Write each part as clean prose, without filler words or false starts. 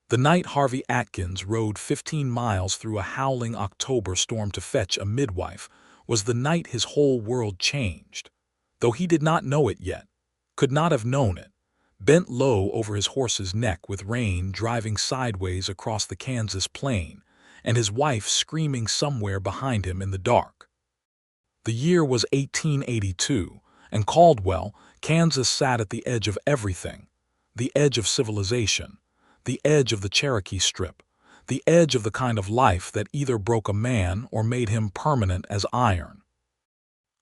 The night Harvey Atkins rode 15 miles through a howling October storm to fetch a midwife was the night his whole world changed. Though he did not know it yet, could not have known it, bent low over his horse's neck with rain driving sideways across the Kansas plain, and his wife screaming somewhere behind him in the dark. The year was 1882, and Caldwell, Kansas sat at the edge of everything, the edge of civilization, the edge of the Cherokee Strip, the edge of the kind of life that either broke a man or made him permanent as iron.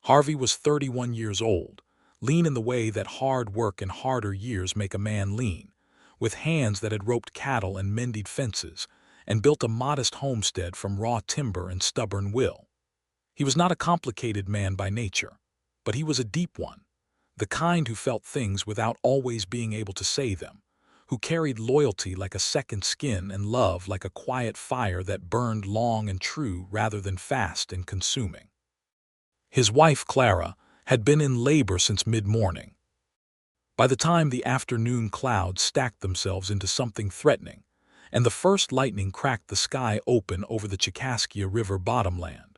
Harvey was 31 years old, lean in the way that hard work and harder years make a man lean, with hands that had roped cattle and mended fences, and built a modest homestead from raw timber and stubborn will. He was not a complicated man by nature, but he was a deep one, the kind who felt things without always being able to say them, who carried loyalty like a second skin and love like a quiet fire that burned long and true rather than fast and consuming. His wife, Clara, had been in labor since mid-morning. By the time the afternoon clouds stacked themselves into something threatening, and the first lightning cracked the sky open over the Chicaskia River bottomland,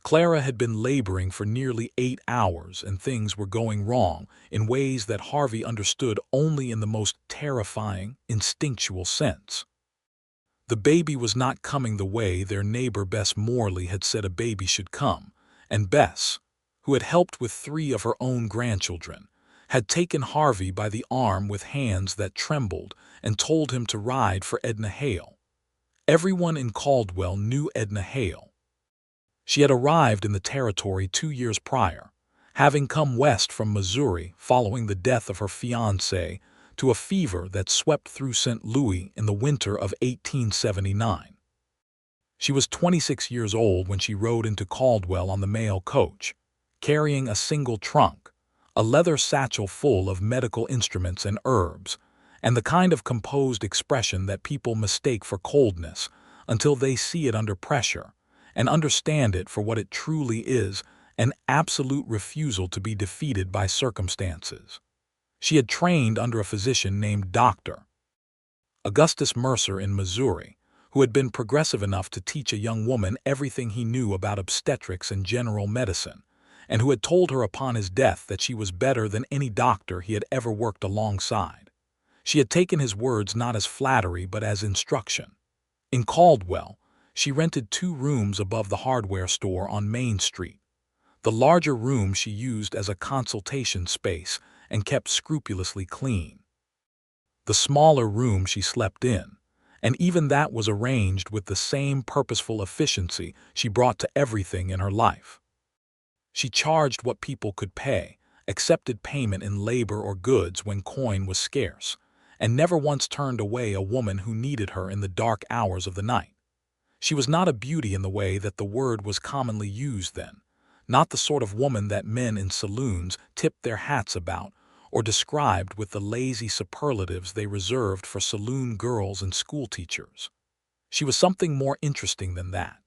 Clara had been laboring for nearly 8 hours, and things were going wrong in ways that Harvey understood only in the most terrifying, instinctual sense. The baby was not coming the way their neighbor Bess Morley had said a baby should come, and Bess, who had helped with 3 of her own grandchildren, had taken Harvey by the arm with hands that trembled and told him to ride for Edna Hale. Everyone in Caldwell knew Edna Hale. She had arrived in the territory 2 years prior, having come west from Missouri following the death of her fiancé to a fever that swept through St. Louis in the winter of 1879. She was 26 years old when she rode into Caldwell on the mail coach, carrying a single trunk, a leather satchel full of medical instruments and herbs, and the kind of composed expression that people mistake for coldness until they see it under pressure and understand it for what it truly is, an absolute refusal to be defeated by circumstances. She had trained under a physician named Dr. Augustus Mercer in Missouri, who had been progressive enough to teach a young woman everything he knew about obstetrics and general medicine, and who had told her upon his death that she was better than any doctor he had ever worked alongside. She had taken his words not as flattery but as instruction. In Caldwell, she rented 2 rooms above the hardware store on Main Street. The larger room she used as a consultation space and kept scrupulously clean. The smaller room she slept in, and even that was arranged with the same purposeful efficiency she brought to everything in her life. She charged what people could pay, accepted payment in labor or goods when coin was scarce, and never once turned away a woman who needed her in the dark hours of the night. She was not a beauty in the way that the word was commonly used then, not the sort of woman that men in saloons tipped their hats about or described with the lazy superlatives they reserved for saloon girls and schoolteachers. She was something more interesting than that.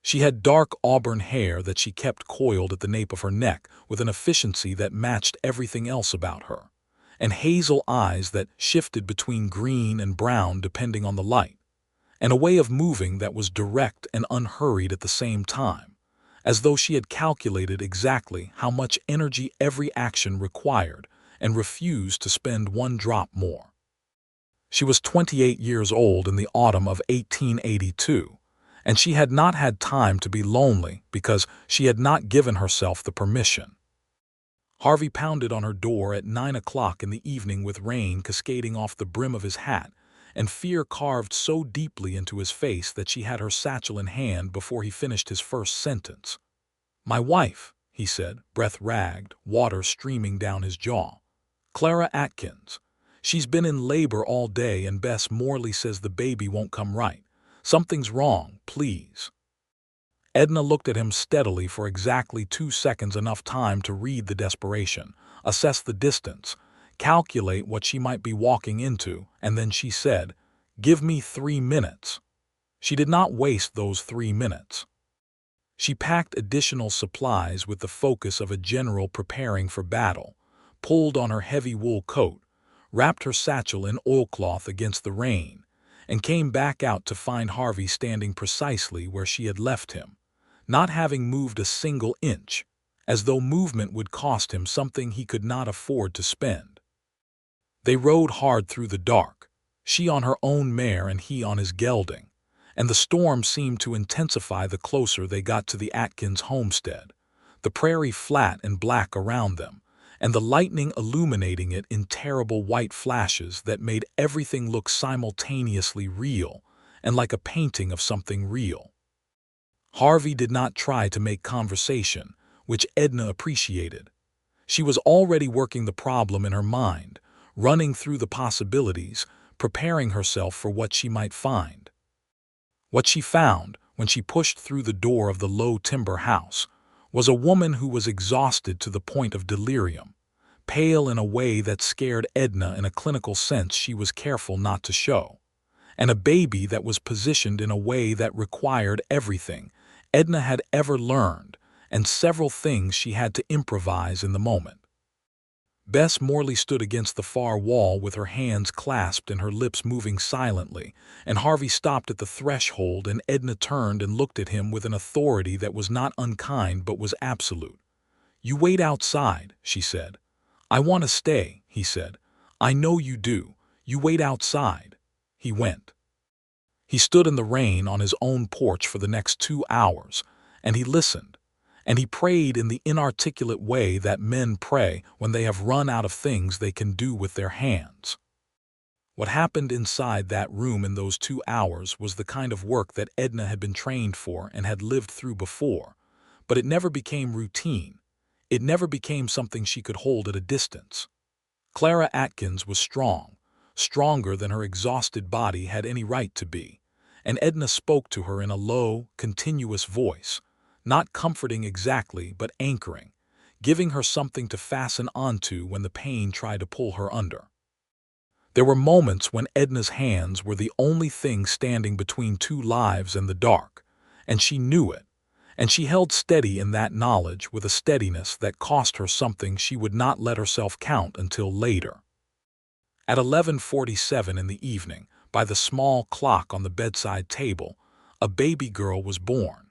She had dark auburn hair that she kept coiled at the nape of her neck with an efficiency that matched everything else about her, and hazel eyes that shifted between green and brown depending on the light, and a way of moving that was direct and unhurried at the same time, as though she had calculated exactly how much energy every action required and refused to spend 1 drop more. She was 28 years old in the autumn of 1882, and she had not had time to be lonely because she had not given herself the permission. Harvey pounded on her door at 9 o'clock in the evening with rain cascading off the brim of his hat, and fear carved so deeply into his face that she had her satchel in hand before he finished his first sentence. "My wife," he said, breath ragged, water streaming down his jaw. "Clara Atkins. She's been in labor all day and Bess Morley says the baby won't come right. Something's wrong, please." Edna looked at him steadily for exactly 2 seconds, enough time to read the desperation, assess the distance, calculate what she might be walking into, and then she said, "Give me 3 minutes." She did not waste those 3 minutes. She packed additional supplies with the focus of a general preparing for battle, pulled on her heavy wool coat, wrapped her satchel in oilcloth against the rain, and came back out to find Harvey standing precisely where she had left him, not having moved a single inch, as though movement would cost him something he could not afford to spend. They rode hard through the dark, she on her own mare and he on his gelding, and the storm seemed to intensify the closer they got to the Atkins homestead, the prairie flat and black around them, and the lightning illuminating it in terrible white flashes that made everything look simultaneously real and like a painting of something real. Harvey did not try to make conversation, which Edna appreciated. She was already working the problem in her mind, running through the possibilities, preparing herself for what she might find. What she found, when she pushed through the door of the low timber house, was a woman who was exhausted to the point of delirium, pale in a way that scared Edna in a clinical sense she was careful not to show, and a baby that was positioned in a way that required everything Edna had ever learned and several things she had to improvise in the moment. Bess Morley stood against the far wall with her hands clasped and her lips moving silently, and Harvey stopped at the threshold and Edna turned and looked at him with an authority that was not unkind but was absolute. "You wait outside," she said. "I want to stay," he said. "I know you do. You wait outside." He went. He stood in the rain on his own porch for the next 2 hours, and he listened. And he prayed in the inarticulate way that men pray when they have run out of things they can do with their hands. What happened inside that room in those 2 hours was the kind of work that Edna had been trained for and had lived through before, but it never became routine. It never became something she could hold at a distance. Clara Atkins was strong, stronger than her exhausted body had any right to be, and Edna spoke to her in a low, continuous voice, not comforting exactly, but anchoring, giving her something to fasten onto when the pain tried to pull her under. There were moments when Edna's hands were the only thing standing between two lives and the dark, and she knew it, and she held steady in that knowledge with a steadiness that cost her something she would not let herself count until later. At 11:47 in the evening, by the small clock on the bedside table, a baby girl was born.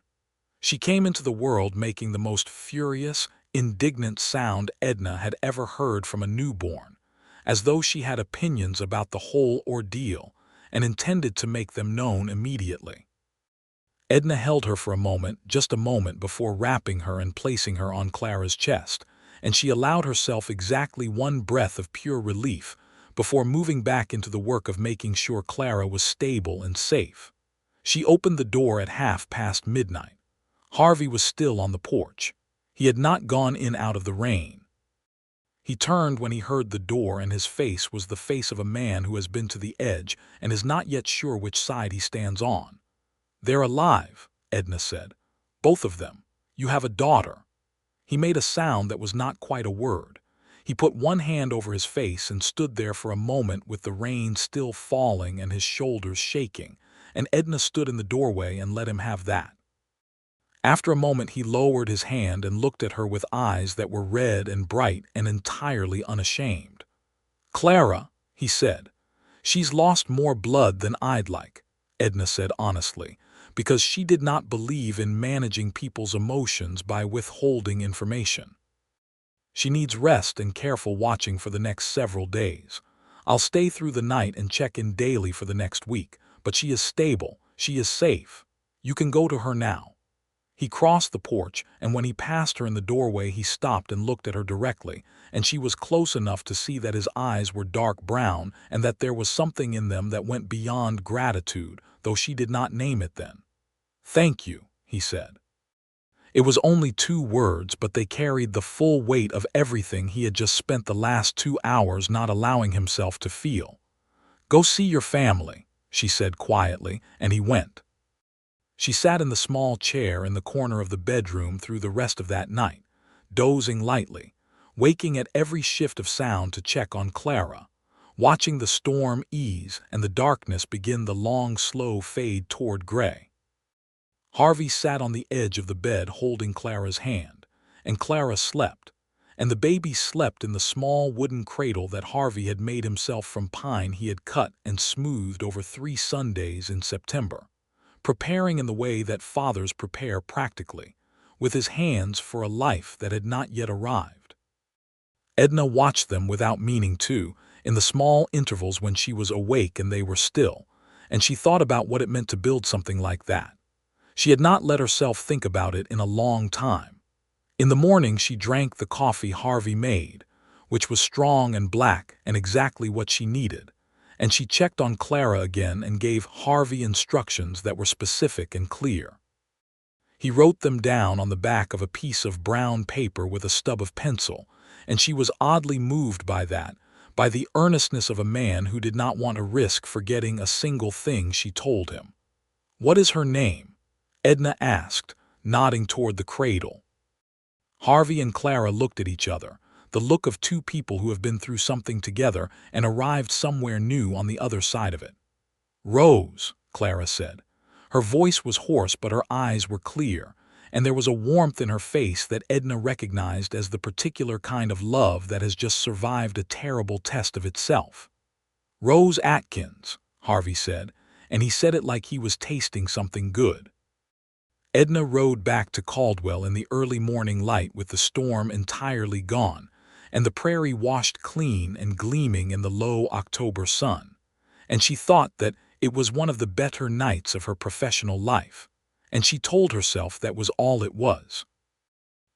She came into the world making the most furious, indignant sound Edna had ever heard from a newborn, as though she had opinions about the whole ordeal and intended to make them known immediately. Edna held her for a moment, just a moment before wrapping her and placing her on Clara's chest, and she allowed herself exactly one breath of pure relief before moving back into the work of making sure Clara was stable and safe. She opened the door at midnight. Harvey was still on the porch. He had not gone in out of the rain. He turned when he heard the door, and his face was the face of a man who has been to the edge and is not yet sure which side he stands on. "They're alive," Edna said. "Both of them. You have a daughter." He made a sound that was not quite a word. He put one hand over his face and stood there for a moment with the rain still falling and his shoulders shaking, and Edna stood in the doorway and let him have that. After a moment he lowered his hand and looked at her with eyes that were red and bright and entirely unashamed. "Clara," he said. "She's lost more blood than I'd like," Edna said honestly, because she did not believe in managing people's emotions by withholding information. "She needs rest and careful watching for the next several days. I'll stay through the night and check in daily for the next week, but she is stable, she is safe. You can go to her now." He crossed the porch, and when he passed her in the doorway he stopped and looked at her directly, and she was close enough to see that his eyes were dark brown and that there was something in them that went beyond gratitude, though she did not name it then. "Thank you," he said. It was only 2 words, but they carried the full weight of everything he had just spent the last 2 hours not allowing himself to feel. "Go see your family," she said quietly, and he went. She sat in the small chair in the corner of the bedroom through the rest of that night, dozing lightly, waking at every shift of sound to check on Clara, watching the storm ease and the darkness begin the long, slow fade toward gray. Harvey sat on the edge of the bed holding Clara's hand, and Clara slept, and the baby slept in the small wooden cradle that Harvey had made himself from pine he had cut and smoothed over 3 Sundays in September, preparing in the way that fathers prepare practically, with his hands for a life that had not yet arrived. Edna watched them without meaning to, in the small intervals when she was awake and they were still, and she thought about what it meant to build something like that. She had not let herself think about it in a long time. In the morning she drank the coffee Harvey made, which was strong and black and exactly what she needed, and she checked on Clara again and gave Harvey instructions that were specific and clear. He wrote them down on the back of a piece of brown paper with a stub of pencil, and she was oddly moved by that, by the earnestness of a man who did not want to risk forgetting a single thing she told him. "What is her name?" Edna asked, nodding toward the cradle. Harvey and Clara looked at each other, the look of two people who have been through something together and arrived somewhere new on the other side of it. "Rose," Clara said. Her voice was hoarse but her eyes were clear, and there was a warmth in her face that Edna recognized as the particular kind of love that has just survived a terrible test of itself. "Rose Atkins," Harvey said, and he said it like he was tasting something good. Edna rode back to Caldwell in the early morning light with the storm entirely gone, and the prairie washed clean and gleaming in the low October sun, and she thought that it was one of the better nights of her professional life, and she told herself that was all it was.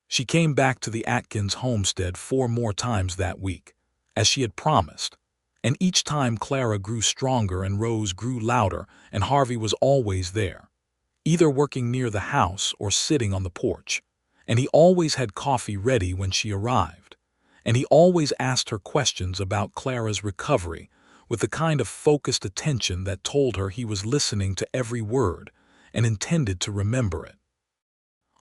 She came back to the Atkins homestead 4 more times that week, as she had promised, and each time Clara grew stronger and Rose grew louder, and Harvey was always there, either working near the house or sitting on the porch, and he always had coffee ready when she arrived, and he always asked her questions about Clara's recovery with the kind of focused attention that told her he was listening to every word and intended to remember it.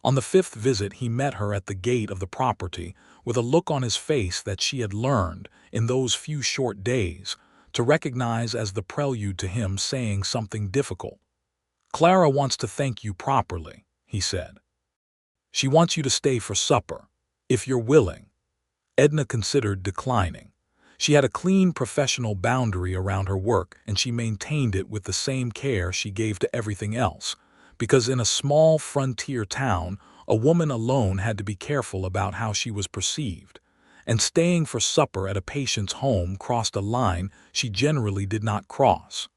On the 5th visit he met her at the gate of the property with a look on his face that she had learned, in those few short days, to recognize as the prelude to him saying something difficult. "Clara wants to thank you properly," he said. "She wants you to stay for supper, if you're willing." Edna considered declining. She had a clean professional boundary around her work, and she maintained it with the same care she gave to everything else, because in a small frontier town, a woman alone had to be careful about how she was perceived, and staying for supper at a patient's home crossed a line she generally did not cross.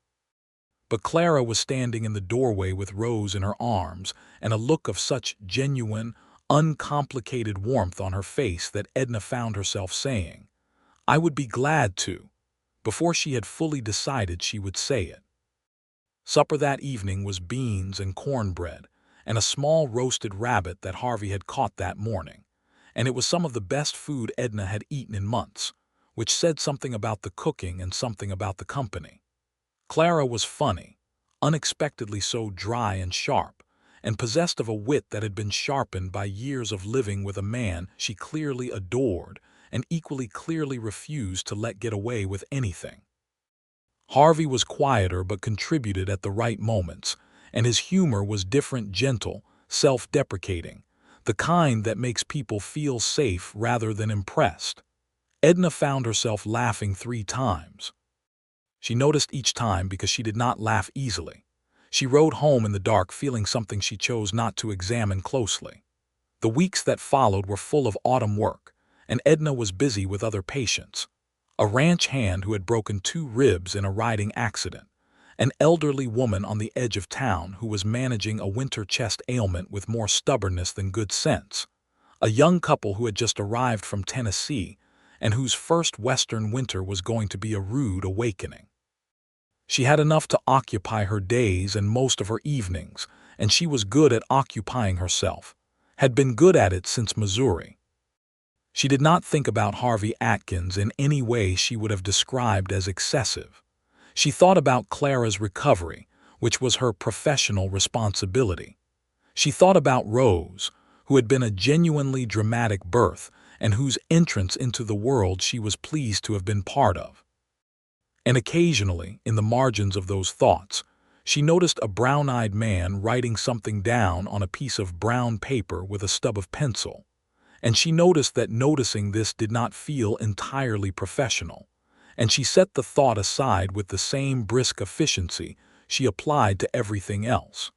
But Clara was standing in the doorway with Rose in her arms and a look of such genuine, uncomplicated warmth on her face that Edna found herself saying, "I would be glad to," before she had fully decided she would say it. Supper that evening was beans and cornbread, and a small roasted rabbit that Harvey had caught that morning, and it was some of the best food Edna had eaten in months, which said something about the cooking and something about the company. Clara was funny, unexpectedly so dry and sharp, and possessed of a wit that had been sharpened by years of living with a man she clearly adored and equally clearly refused to let get away with anything. Harvey was quieter but contributed at the right moments, and his humor was different, gentle, self-deprecating, the kind that makes people feel safe rather than impressed. Edna found herself laughing 3 times. She noticed each time because she did not laugh easily. She rode home in the dark feeling something she chose not to examine closely. The weeks that followed were full of autumn work, and Edna was busy with other patients. A ranch hand who had broken 2 ribs in a riding accident, an elderly woman on the edge of town who was managing a winter chest ailment with more stubbornness than good sense, a young couple who had just arrived from Tennessee and whose first Western winter was going to be a rude awakening. She had enough to occupy her days and most of her evenings, and she was good at occupying herself, had been good at it since Missouri. She did not think about Harvey Atkins in any way she would have described as excessive. She thought about Clara's recovery, which was her professional responsibility. She thought about Rose, who had been a genuinely dramatic birth and whose entrance into the world she was pleased to have been part of. And occasionally, in the margins of those thoughts, she noticed a brown-eyed man writing something down on a piece of brown paper with a stub of pencil, And she noticed that noticing this did not feel entirely professional, and she set the thought aside with the same brisk efficiency she applied to everything else.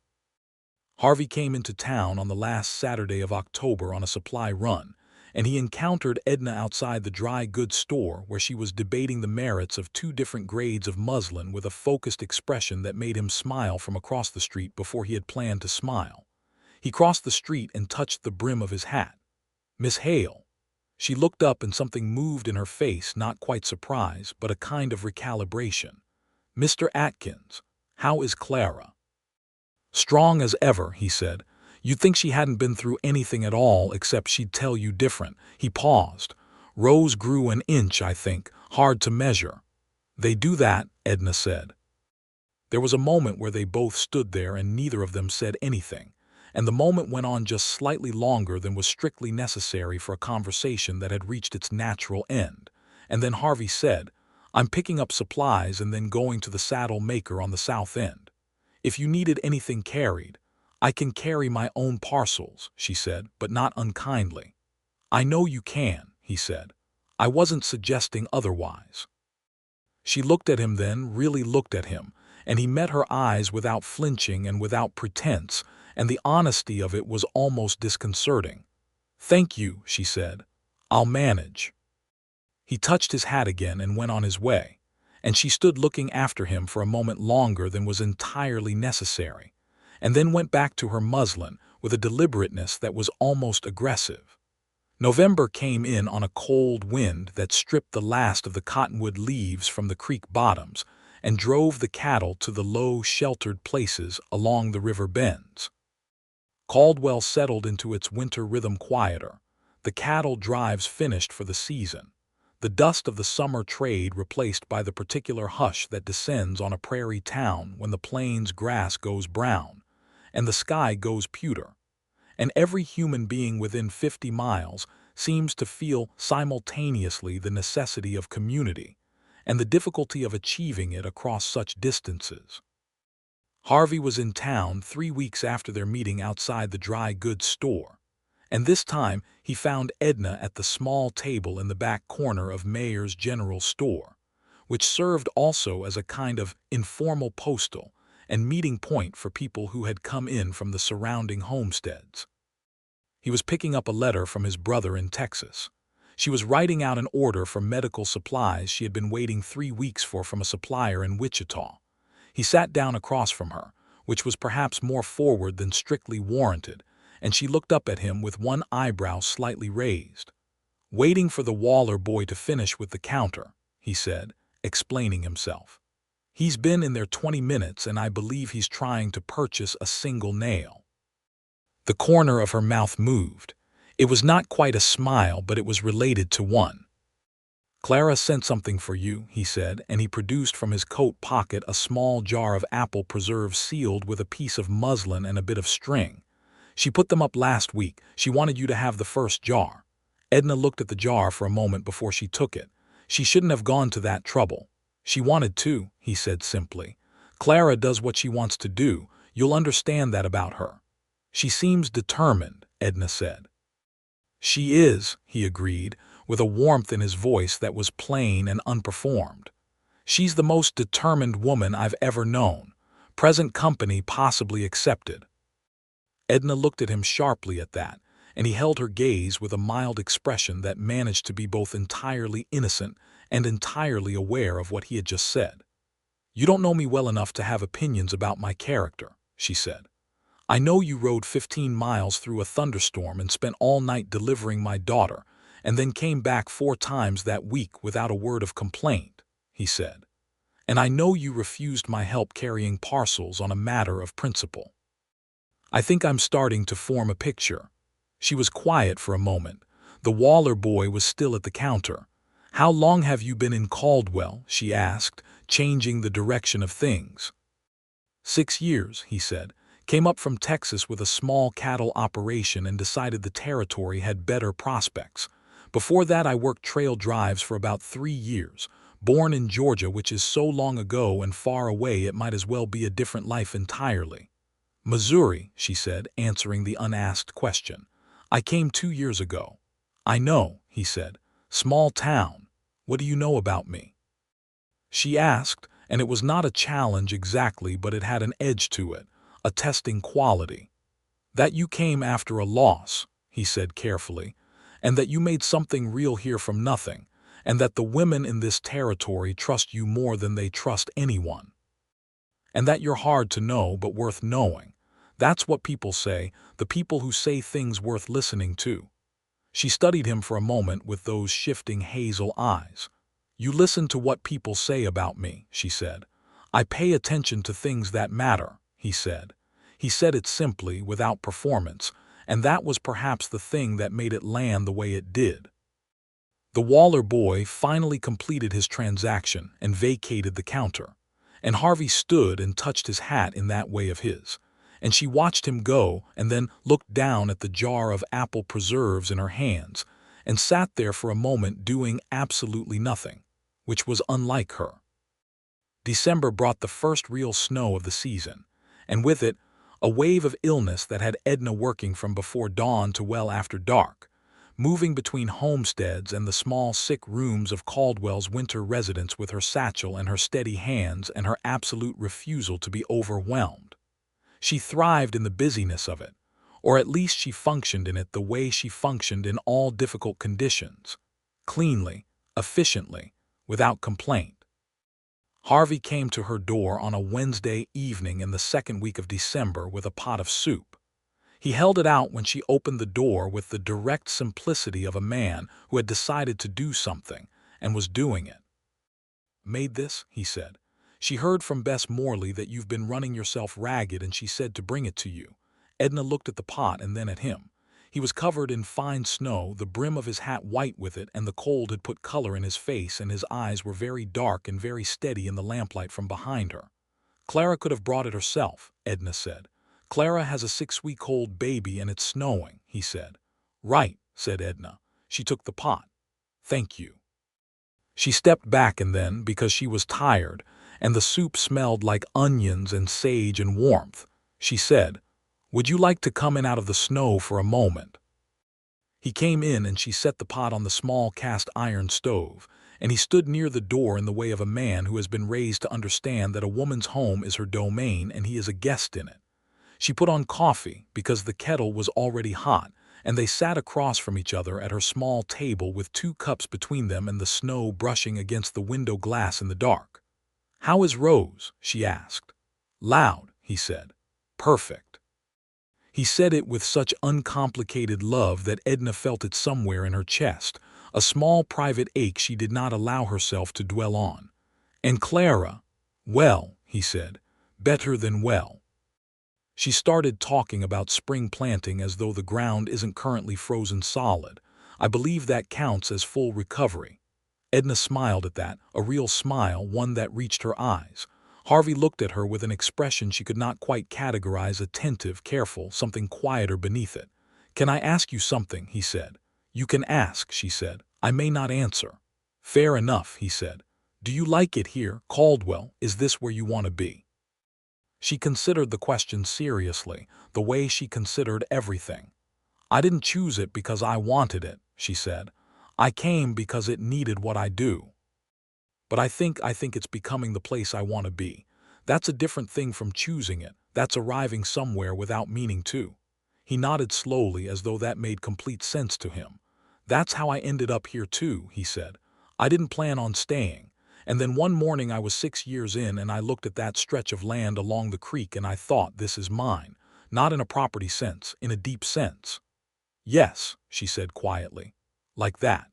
Harvey came into town on the last Saturday of October on a supply run, and he encountered Edna outside the dry goods store where she was debating the merits of two different grades of muslin with a focused expression that made him smile from across the street before he had planned to smile. He crossed the street and touched the brim of his hat. "Miss Hale." She looked up and something moved in her face, not quite surprise, but a kind of recalibration. "Mr. Atkins, how is Clara?" "Strong as ever," he said. "You'd think she hadn't been through anything at all, except she'd tell you different." He paused. "Rose grew an inch, I think. Hard to measure." "They do that," Edna said. There was a moment where they both stood there and neither of them said anything, and the moment went on just slightly longer than was strictly necessary for a conversation that had reached its natural end. And then Harvey said, "I'm picking up supplies and then going to the saddle maker on the south end. If you needed anything carried—" "I can carry my own parcels," she said, but not unkindly. "I know you can," he said. "I wasn't suggesting otherwise." She looked at him then, really looked at him, and he met her eyes without flinching and without pretense, and the honesty of it was almost disconcerting. "Thank you," she said. "I'll manage." He touched his hat again and went on his way, and she stood looking after him for a moment longer than was entirely necessary, and then went back to her muslin with a deliberateness that was almost aggressive. November came in on a cold wind that stripped the last of the cottonwood leaves from the creek bottoms and drove the cattle to the low, sheltered places along the river bends. Caldwell settled into its winter rhythm quieter, the cattle drives finished for the season, the dust of the summer trade replaced by the particular hush that descends on a prairie town when the plains grass goes brown and the sky goes pewter, and every human being within 50 miles seems to feel simultaneously the necessity of community and the difficulty of achieving it across such distances. Harvey was in town 3 weeks after their meeting outside the dry goods store, and this time he found Edna at the small table in the back corner of Mayer's General Store, which served also as a kind of informal postal and meeting point for people who had come in from the surrounding homesteads. He was picking up a letter from his brother in Texas. She was writing out an order for medical supplies she had been waiting 3 weeks for from a supplier in Wichita. He sat down across from her, which was perhaps more forward than strictly warranted, and she looked up at him with one eyebrow slightly raised. "Waiting for the Waller boy to finish with the counter," he said, explaining himself. "He's been in there 20 minutes and I believe he's trying to purchase a single nail." The corner of her mouth moved. It was not quite a smile, but it was related to one. "Clara sent something for you," he said, and he produced from his coat pocket a small jar of apple preserve sealed with a piece of muslin and a bit of string. "She put them up last week. She wanted you to have the first jar." Edna looked at the jar for a moment before she took it. "She shouldn't have gone to that trouble." "She wanted to," he said simply. "Clara does what she wants to do. You'll understand that about her." "She seems determined," Edna said. "She is," he agreed, with a warmth in his voice that was plain and unperformed. "She's the most determined woman I've ever known, present company possibly excepted." Edna looked at him sharply at that, and he held her gaze with a mild expression that managed to be both entirely innocent and entirely aware of what he had just said. "You don't know me well enough to have opinions about my character," she said. "I know you rode 15 miles through a thunderstorm and spent all night delivering my daughter, and then came back 4 times that week without a word of complaint," he said. "And I know you refused my help carrying parcels on a matter of principle. I think I'm starting to form a picture." She was quiet for a moment. The Waller boy was still at the counter. "How long have you been in Caldwell?" she asked, changing the direction of things. 6 years, he said. "Came up from Texas with a small cattle operation and decided the territory had better prospects. Before that I worked trail drives for about 3 years. Born in Georgia, which is so long ago and far away it might as well be a different life entirely." "Missouri," she said, answering the unasked question. "I came 2 years ago." "I know," he said. "Small town. What do you know about me?" She asked, and it was not a challenge exactly, but it had an edge to it, a testing quality. "That you came after a loss," he said carefully, "and that you made something real here from nothing, and that the women in this territory trust you more than they trust anyone. And that you're hard to know but worth knowing. That's what people say, the people who say things worth listening to." She studied him for a moment with those shifting hazel eyes. "You listen to what people say about me," she said. "I pay attention to things that matter," he said. He said it simply, without performance, and that was perhaps the thing that made it land the way it did. The Waller boy finally completed his transaction and vacated the counter, and Harvey stood and touched his hat in that way of his, and she watched him go and then looked down at the jar of apple preserves in her hands and sat there for a moment doing absolutely nothing, which was unlike her. December brought the first real snow of the season, and with it, a wave of illness that had Edna working from before dawn to well after dark, moving between homesteads and the small sick rooms of Caldwell's winter residence with her satchel and her steady hands and her absolute refusal to be overwhelmed. She thrived in the busyness of it, or at least she functioned in it the way she functioned in all difficult conditions, cleanly, efficiently, without complaint. Harvey came to her door on a Wednesday evening in the second week of December with a pot of soup. He held it out when she opened the door with the direct simplicity of a man who had decided to do something and was doing it. "Made this," he said. "She heard from Bess Morley that you've been running yourself ragged and she said to bring it to you." Edna looked at the pot and then at him. He was covered in fine snow, the brim of his hat white with it, and the cold had put color in his face, and his eyes were very dark and very steady in the lamplight from behind her. "Clara could have brought it herself," Edna said. "Clara has a 6-week-old baby and it's snowing," he said. "Right," said Edna. She took the pot. "Thank you." She stepped back and then, because she was tired, and the soup smelled like onions and sage and warmth, she said, "Would you like to come in out of the snow for a moment?" He came in and she set the pot on the small cast-iron stove, and he stood near the door in the way of a man who has been raised to understand that a woman's home is her domain and he is a guest in it. She put on coffee because the kettle was already hot, and they sat across from each other at her small table with 2 cups between them and the snow brushing against the window glass in the dark. "How is Rose?" she asked. "Loud," he said. "Perfect." He said it with such uncomplicated love that Edna felt it somewhere in her chest, a small private ache she did not allow herself to dwell on. "And Clara?" "Well," he said, "better than well." She started talking about spring planting as though the ground isn't currently frozen solid. "I believe that counts as full recovery." Edna smiled at that, a real smile, one that reached her eyes. Harvey looked at her with an expression she could not quite categorize, attentive, careful, something quieter beneath it. "Can I ask you something?" he said. "You can ask," she said. "I may not answer." "Fair enough," he said. "Do you like it here, Caldwell? Is this where you want to be?" She considered the question seriously, the way she considered everything. "I didn't choose it because I wanted it," she said. "I came because it needed what I do. But I think it's becoming the place I want to be. That's a different thing from choosing it. That's arriving somewhere without meaning to." He nodded slowly as though that made complete sense to him. "That's how I ended up here too," he said. "I didn't plan on staying. And then one morning I was 6 years in and I looked at that stretch of land along the creek and I thought, this is mine. Not in a property sense, in a deep sense." "Yes," she said quietly. "Like that."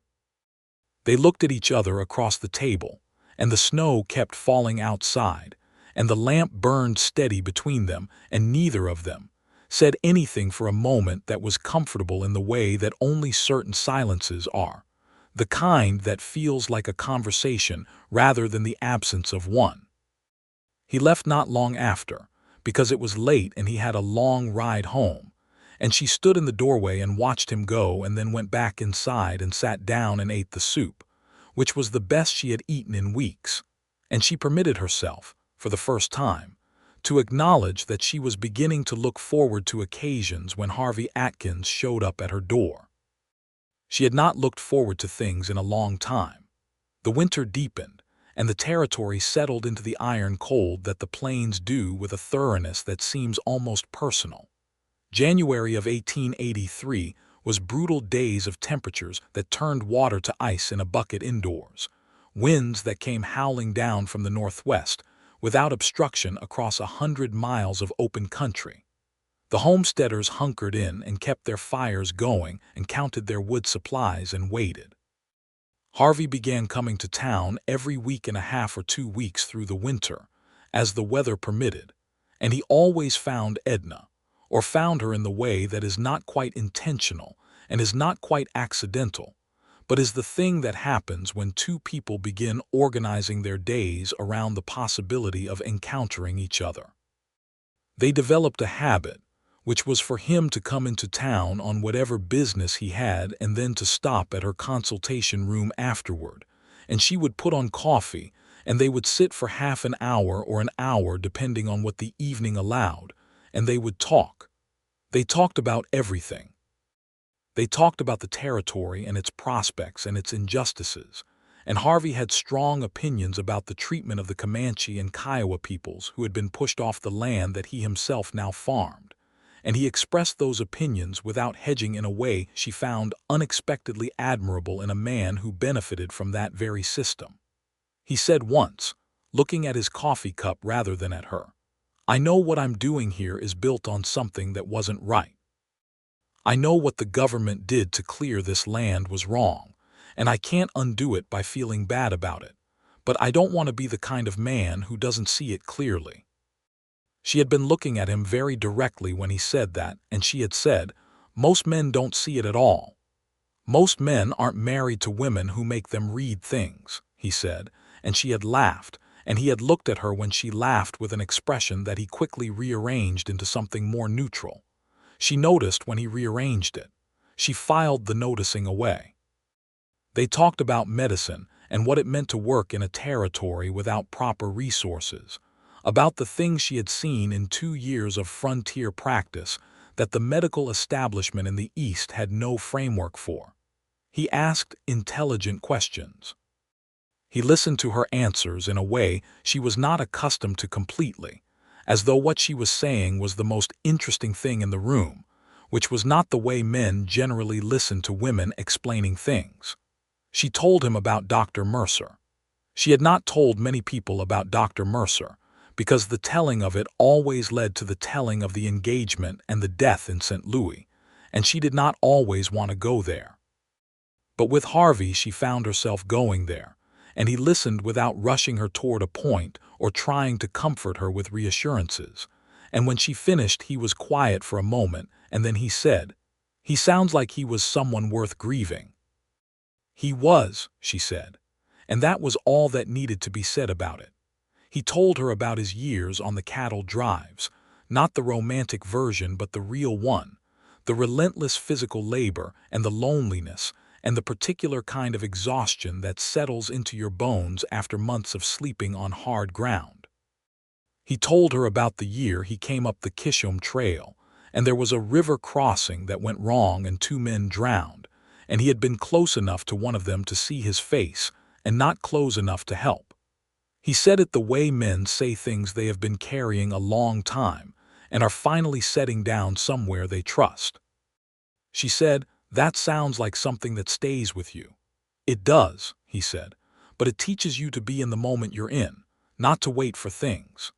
They looked at each other across the table, and the snow kept falling outside, and the lamp burned steady between them, and neither of them said anything for a moment that was comfortable in the way that only certain silences are, the kind that feels like a conversation rather than the absence of one. He left not long after, because it was late and he had a long ride home, and she stood in the doorway and watched him go and then went back inside and sat down and ate the soup, which was the best she had eaten in weeks, and she permitted herself, for the first time, to acknowledge that she was beginning to look forward to occasions when Harvey Atkins showed up at her door. She had not looked forward to things in a long time. The winter deepened, and the territory settled into the iron cold that the plains do with a thoroughness that seems almost personal. January of 1883 was brutal days of temperatures that turned water to ice in a bucket indoors, winds that came howling down from the northwest, without obstruction across 100 miles of open country. The homesteaders hunkered in and kept their fires going and counted their wood supplies and waited. Harvey began coming to town every week and a half or 2 weeks through the winter, as the weather permitted, and he always found Edna, or found her in the way that is not quite intentional and is not quite accidental, but is the thing that happens when two people begin organizing their days around the possibility of encountering each other. They developed a habit, which was for him to come into town on whatever business he had and then to stop at her consultation room afterward, and she would put on coffee, and they would sit for half an hour or an hour depending on what the evening allowed, and they would talk. They talked about everything. They talked about the territory and its prospects and its injustices, and Harvey had strong opinions about the treatment of the Comanche and Kiowa peoples who had been pushed off the land that he himself now farmed, and he expressed those opinions without hedging in a way she found unexpectedly admirable in a man who benefited from that very system. He said once, looking at his coffee cup rather than at her, "I know what I'm doing here is built on something that wasn't right. I know what the government did to clear this land was wrong, and I can't undo it by feeling bad about it, but I don't want to be the kind of man who doesn't see it clearly." She had been looking at him very directly when he said that, and she had said, "Most men don't see it at all. Most men aren't married to women who make them read things," he said, and she had laughed, and he had looked at her when she laughed with an expression that he quickly rearranged into something more neutral. She noticed when he rearranged it. She filed the noticing away. They talked about medicine and what it meant to work in a territory without proper resources, about the things she had seen in 2 years of frontier practice that the medical establishment in the East had no framework for. He asked intelligent questions. He listened to her answers in a way she was not accustomed to completely, as though what she was saying was the most interesting thing in the room, which was not the way men generally listen to women explaining things. She told him about Dr. Mercer. She had not told many people about Dr. Mercer, because the telling of it always led to the telling of the engagement and the death in St. Louis, and she did not always want to go there. But with Harvey she found herself going there, and he listened without rushing her toward a point or trying to comfort her with reassurances, and when she finished he was quiet for a moment, and then he said, "He sounds like he was someone worth grieving." "He was," she said, and that was all that needed to be said about it. He told her about his years on the cattle drives, not the romantic version but the real one, the relentless physical labor and the loneliness and the particular kind of exhaustion that settles into your bones after months of sleeping on hard ground. He told her about the year he came up the Kishom Trail, and there was a river crossing that went wrong and 2 men drowned, and he had been close enough to one of them to see his face and not close enough to help. He said it the way men say things they have been carrying a long time and are finally setting down somewhere they trust. She said, "That sounds like something that stays with you." "It does," he said, "but it teaches you to be in the moment you're in, not to wait for things."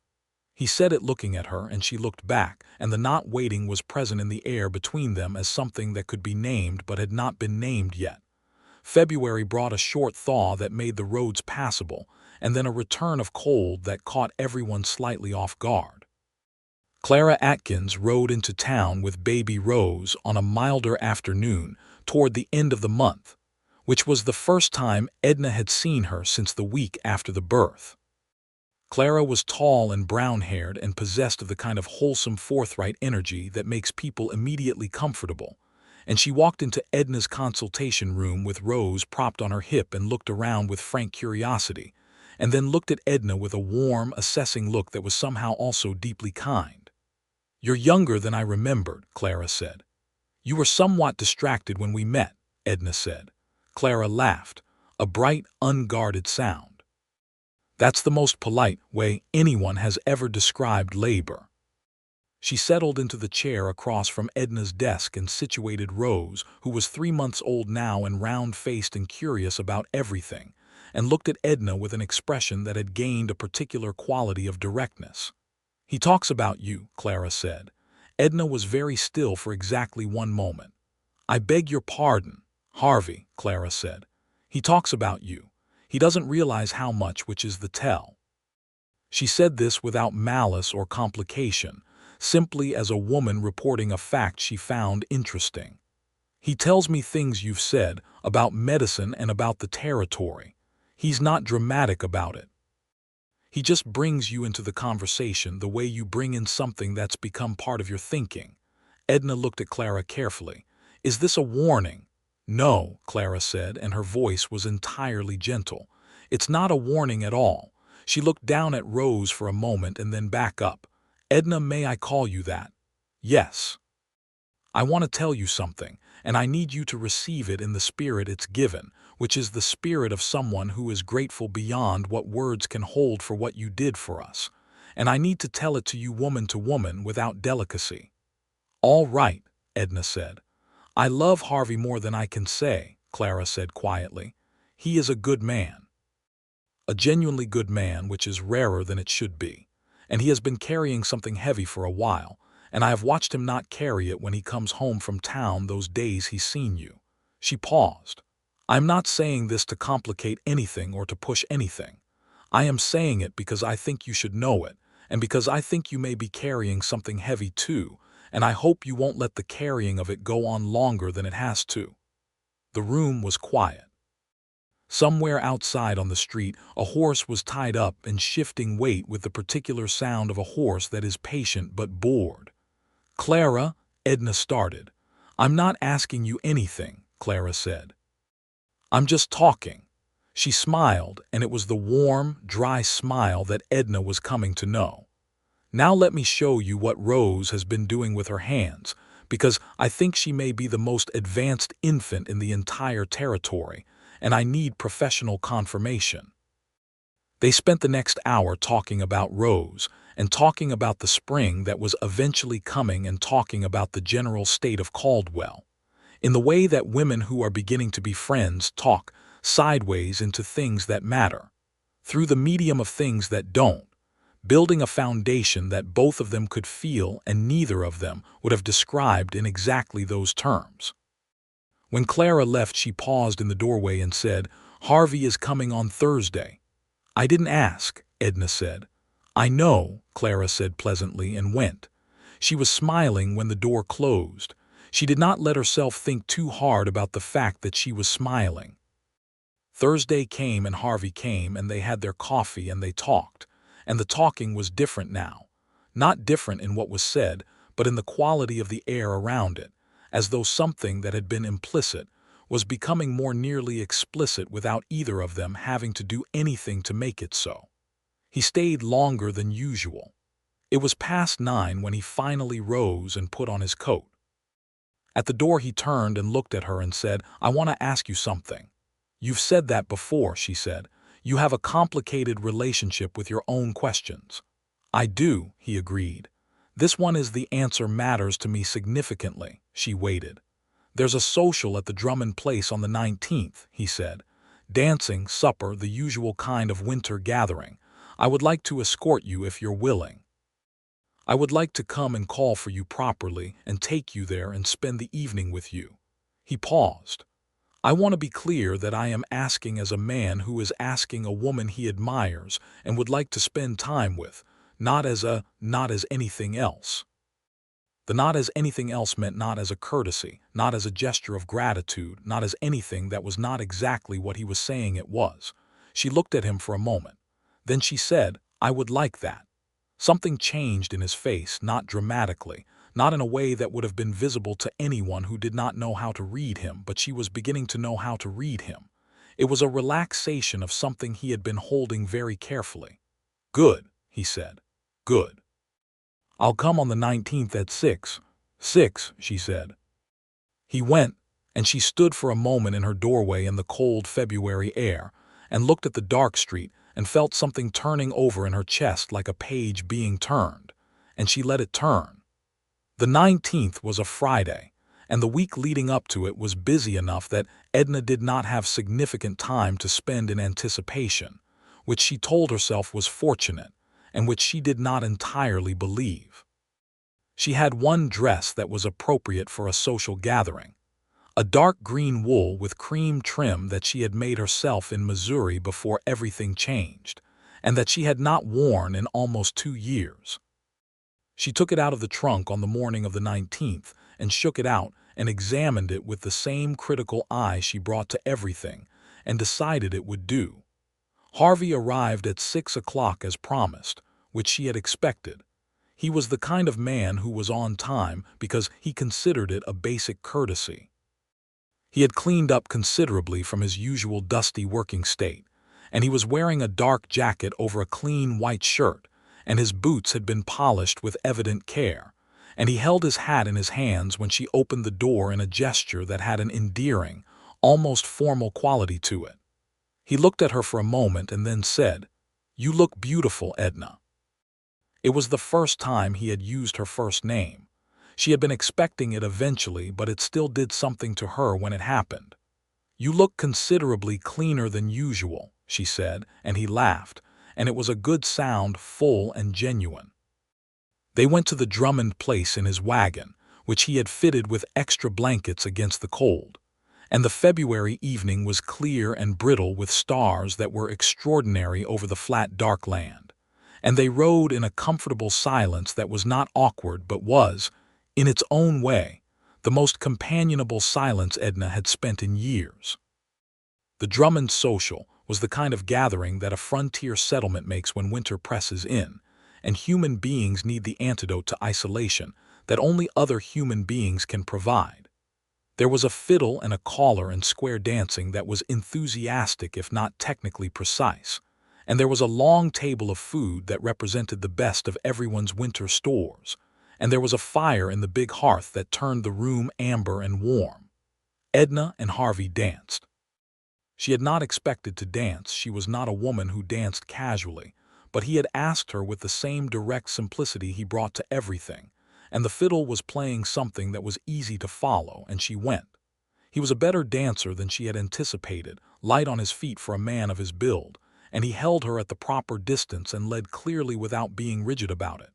He said it looking at her, and she looked back, and the not waiting was present in the air between them as something that could be named but had not been named yet. February brought a short thaw that made the roads passable, and then a return of cold that caught everyone slightly off guard. Clara Atkins rode into town with baby Rose on a milder afternoon toward the end of the month, which was the first time Edna had seen her since the week after the birth. Clara was tall and brown-haired and possessed of the kind of wholesome, forthright energy that makes people immediately comfortable, and she walked into Edna's consultation room with Rose propped on her hip and looked around with frank curiosity, and then looked at Edna with a warm, assessing look that was somehow also deeply kind. "You're younger than I remembered," Clara said. "You were somewhat distracted when we met, Edna said. Clara laughed, a bright, unguarded sound. That's the most polite way anyone has ever described labor. She settled into the chair across from Edna's desk and situated Rose, who was 3 months old now and round-faced and curious about everything, and looked at Edna with an expression that had gained a particular quality of directness. "He talks about you," Clara said. Edna was very still for exactly 1 moment. "I beg your pardon, Harvey," Clara said. "He talks about you. He doesn't realize how much, which is the tell." She said this without malice or complication, simply as a woman reporting a fact she found interesting. "He tells me things you've said about medicine and about the territory. He's not dramatic about it. He just brings you into the conversation the way you bring in something that's become part of your thinking." Edna looked at Clara carefully. "Is this a warning?" "No," Clara said, and her voice was entirely gentle. "It's not a warning at all." She looked down at Rose for a moment and then back up. "Edna, may I call you that?" "Yes. I want to tell you something, and I need you to receive it in the spirit it's given, which is the spirit of someone who is grateful beyond what words can hold for what you did for us. And I need to tell it to you woman to woman without delicacy." "All right," Edna said. "I love Harvey more than I can say," Clara said quietly. "He is a good man. A genuinely good man, which is rarer than it should be. And he has been carrying something heavy for a while, and I have watched him not carry it when he comes home from town those days he's seen you." She paused. "I'm not saying this to complicate anything or to push anything. I am saying it because I think you should know it, and because I think you may be carrying something heavy too, and I hope you won't let the carrying of it go on longer than it has to." The room was quiet. Somewhere outside on the street, a horse was tied up and shifting weight with the particular sound of a horse that is patient but bored. "Clara," Edna started. "I'm not asking you anything," Clara said. "I'm just talking." She smiled, and it was the warm, dry smile that Edna was coming to know. "Now let me show you what Rose has been doing with her hands, because I think she may be the most advanced infant in the entire territory, and I need professional confirmation." They spent the next hour talking about Rose, and talking about the spring that was eventually coming, and talking about the general state of Caldwell, in the way that women who are beginning to be friends talk sideways into things that matter, through the medium of things that don't, building a foundation that both of them could feel and neither of them would have described in exactly those terms. When Clara left, she paused in the doorway and said, "Harvey is coming on Thursday." "I didn't ask," Edna said. "I know," Clara said pleasantly, and went. She was smiling when the door closed. She did not let herself think too hard about the fact that she was smiling. Thursday came and Harvey came, and they had their coffee and they talked. And the talking was different now. Not different in what was said, but in the quality of the air around it, as though something that had been implicit was becoming more nearly explicit without either of them having to do anything to make it so. He stayed longer than usual. It was past 9 when he finally rose and put on his coat. At the door he turned and looked at her and said, "I want to ask you something." "You've said that before," she said. "You have a complicated relationship with your own questions." "I do," he agreed. "This one is the answer matters to me significantly." She waited. "There's a social at the Drummond place on the 19th, he said. "Dancing, supper, the usual kind of winter gathering. I would like to escort you if you're willing. I would like to come and call for you properly and take you there and spend the evening with you." He paused. "I want to be clear that I am asking as a man who is asking a woman he admires and would like to spend time with, not as anything else." The "not as anything else" meant not as a courtesy, not as a gesture of gratitude, not as anything that was not exactly what he was saying it was. She looked at him for a moment. Then she said, "I would like that." Something changed in his face, not dramatically, not in a way that would have been visible to anyone who did not know how to read him, but she was beginning to know how to read him. It was a relaxation of something he had been holding very carefully. "Good," he said. "Good. I'll come on the 19th at 6. 6, she said. He went, and she stood for a moment in her doorway in the cold February air, and looked at the dark street and felt something turning over in her chest like a page being turned, and she let it turn. The 19th was a Friday, and the week leading up to it was busy enough that Edna did not have significant time to spend in anticipation, which she told herself was fortunate, and which she did not entirely believe. She had one dress that was appropriate for a social gathering, a dark green wool with cream trim that she had made herself in Missouri before everything changed, and that she had not worn in almost 2 years. She took it out of the trunk on the morning of the 19th and shook it out and examined it with the same critical eye she brought to everything, and decided it would do. Harvey arrived at 6 o'clock as promised, which she had expected. He was the kind of man who was on time because he considered it a basic courtesy. He had cleaned up considerably from his usual dusty working state, and he was wearing a dark jacket over a clean white shirt, and his boots had been polished with evident care, and he held his hat in his hands when she opened the door in a gesture that had an endearing, almost formal quality to it. He looked at her for a moment and then said, "You look beautiful, Edna." It was the first time he had used her first name. She had been expecting it eventually, but it still did something to her when it happened. "You look considerably cleaner than usual," she said, and he laughed, and it was a good sound, full and genuine. They went to the Drummond place in his wagon, which he had fitted with extra blankets against the cold, and the February evening was clear and brittle with stars that were extraordinary over the flat dark land, and they rode in a comfortable silence that was not awkward but was, in its own way, the most companionable silence Edna had spent in years. The Drummond social was the kind of gathering that a frontier settlement makes when winter presses in, and human beings need the antidote to isolation that only other human beings can provide. There was a fiddle and a caller and square dancing that was enthusiastic if not technically precise, and there was a long table of food that represented the best of everyone's winter stores, and there was a fire in the big hearth that turned the room amber and warm. Edna and Harvey danced. She had not expected to dance. She was not a woman who danced casually, but he had asked her with the same direct simplicity he brought to everything, and the fiddle was playing something that was easy to follow, and she went. He was a better dancer than she had anticipated, light on his feet for a man of his build, and he held her at the proper distance and led clearly without being rigid about it.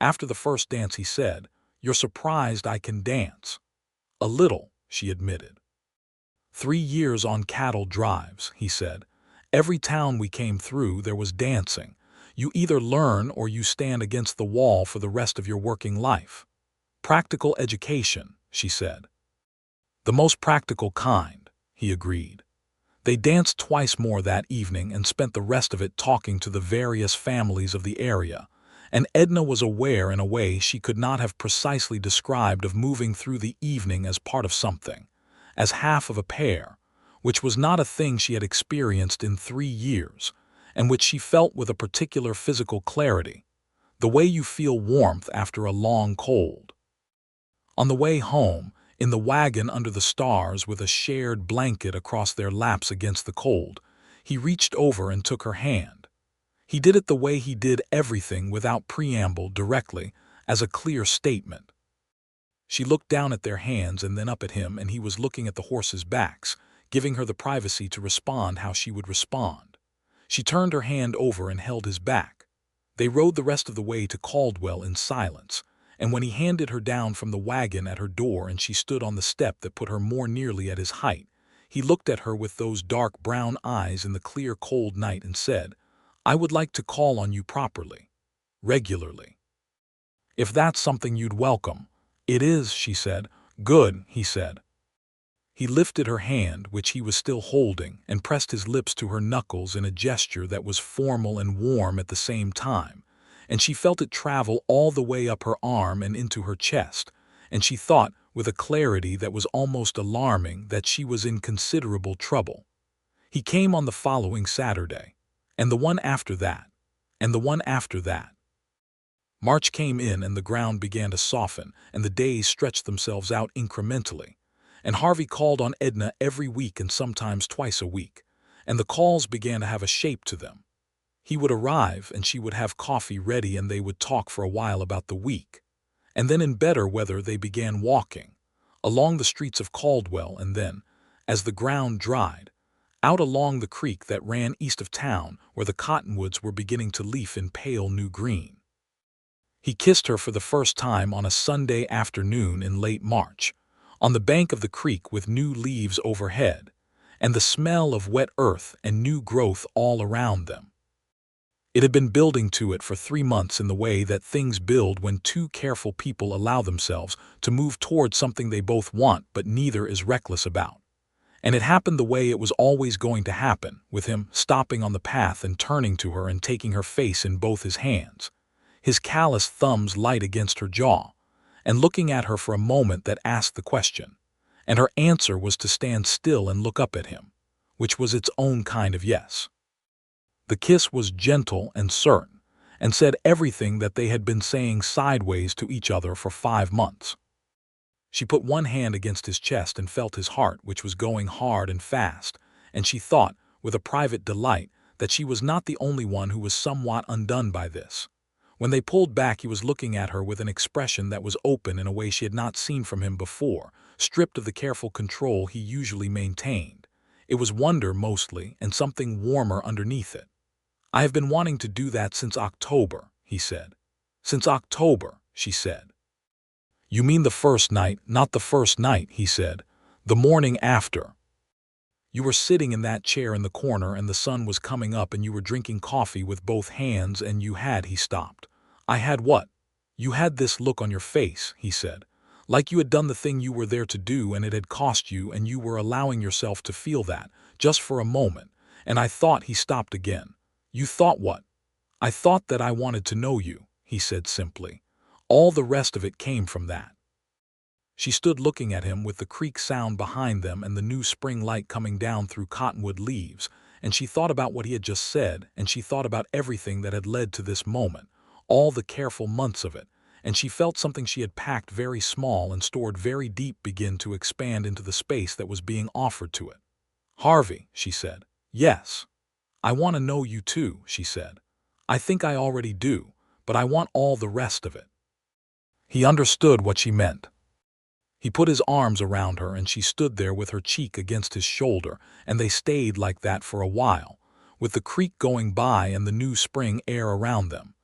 After the first dance he said, "You're surprised I can dance." "A little," she admitted. 3 years on cattle drives," he said. "Every town we came through there was dancing. You either learn or you stand against the wall for the rest of your working life." "Practical education," she said. "The most practical kind," he agreed. They danced twice more that evening and spent the rest of it talking to the various families of the area, and Edna was aware in a way she could not have precisely described of moving through the evening as part of something, as half of a pair, which was not a thing she had experienced in 3 years, and which she felt with a particular physical clarity, the way you feel warmth after a long cold. On the way home, in the wagon under the stars with a shared blanket across their laps against the cold, he reached over and took her hand. He did it the way he did everything without preamble, directly, as a clear statement. She looked down at their hands and then up at him, and he was looking at the horses' backs, giving her the privacy to respond how she would respond. She turned her hand over and held his back. They rode the rest of the way to Caldwell in silence, and when he handed her down from the wagon at her door and she stood on the step that put her more nearly at his height, he looked at her with those dark brown eyes in the clear cold night and said, "I would like to call on you properly, regularly. If that's something you'd welcome." "It is," she said. "Good," he said. He lifted her hand, which he was still holding, and pressed his lips to her knuckles in a gesture that was formal and warm at the same time, and she felt it travel all the way up her arm and into her chest, and she thought, with a clarity that was almost alarming, that she was in considerable trouble. He came on the following Saturday, and the one after that, and the one after that. March came in and the ground began to soften, and the days stretched themselves out incrementally, and Harvey called on Edna every week and sometimes twice a week, and the calls began to have a shape to them. He would arrive, and she would have coffee ready, and they would talk for a while about the week. And then in better weather they began walking, along the streets of Caldwell, and then, as the ground dried, out along the creek that ran east of town where the cottonwoods were beginning to leaf in pale new green. He kissed her for the first time on a Sunday afternoon in late March, on the bank of the creek with new leaves overhead, and the smell of wet earth and new growth all around them. It had been building to it for 3 months in the way that things build when two careful people allow themselves to move toward something they both want but neither is reckless about. And it happened the way it was always going to happen, with him stopping on the path and turning to her and taking her face in both his hands, his callous thumbs light against her jaw, and looking at her for a moment that asked the question, and her answer was to stand still and look up at him, which was its own kind of yes. The kiss was gentle and certain, and said everything that they had been saying sideways to each other for 5 months. She put one hand against his chest and felt his heart, which was going hard and fast, and she thought, with a private delight, that she was not the only one who was somewhat undone by this. When they pulled back, he was looking at her with an expression that was open in a way she had not seen from him before, stripped of the careful control he usually maintained. It was wonder mostly, and something warmer underneath it. "I have been wanting to do that since October," he said. "Since October," she said. "You mean the first night?" "Not the first night," he said. "The morning after. You were sitting in that chair in the corner and the sun was coming up and you were drinking coffee with both hands and you had—" He stopped. "I had what?" "You had this look on your face," he said, "like you had done the thing you were there to do and it had cost you, and you were allowing yourself to feel that, just for a moment, and I thought—" He stopped again. "You thought what?" "I thought that I wanted to know you," he said simply. "All the rest of it came from that." She stood looking at him with the creek sound behind them and the new spring light coming down through cottonwood leaves, and she thought about what he had just said, and she thought about everything that had led to this moment, all the careful months of it, and she felt something she had packed very small and stored very deep begin to expand into the space that was being offered to it. "Harvey," she said. "Yes. I want to know you too," she said. "I think I already do, but I want all the rest of it." He understood what she meant. He put his arms around her and she stood there with her cheek against his shoulder, and they stayed like that for a while, with the creek going by and the new spring air around them.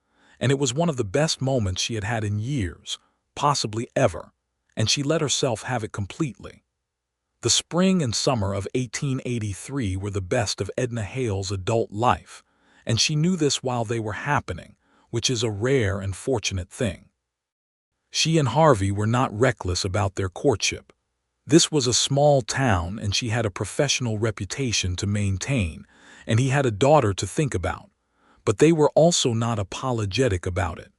And it was one of the best moments she had had in years, possibly ever, and she let herself have it completely. The spring and summer of 1883 were the best of Edna Hale's adult life, and she knew this while they were happening, which is a rare and fortunate thing. She and Harvey were not reckless about their courtship. This was a small town and she had a professional reputation to maintain, and he had a daughter to think about, but they were also not apologetic about it.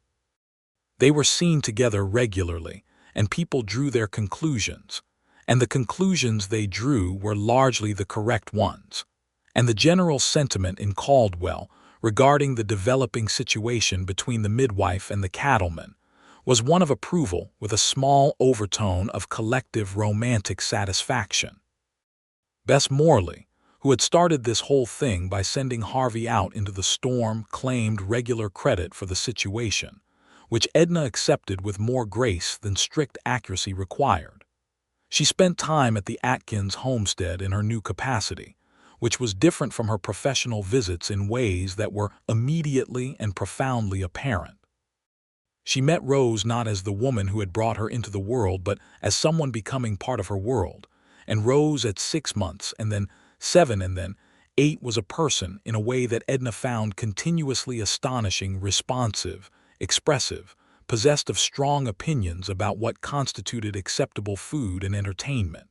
They were seen together regularly, and people drew their conclusions, and the conclusions they drew were largely the correct ones. And the general sentiment in Caldwell regarding the developing situation between the midwife and the cattleman was one of approval with a small overtone of collective romantic satisfaction. Bess Morley, who had started this whole thing by sending Harvey out into the storm, claimed regular credit for the situation, which Edna accepted with more grace than strict accuracy required. She spent time at the Atkins homestead in her new capacity, which was different from her professional visits in ways that were immediately and profoundly apparent. She met Rose not as the woman who had brought her into the world, but as someone becoming part of her world, and Rose at 6 months, and then 7, and then 8 was a person in a way that Edna found continuously astonishing, responsive, expressive, possessed of strong opinions about what constituted acceptable food and entertainment.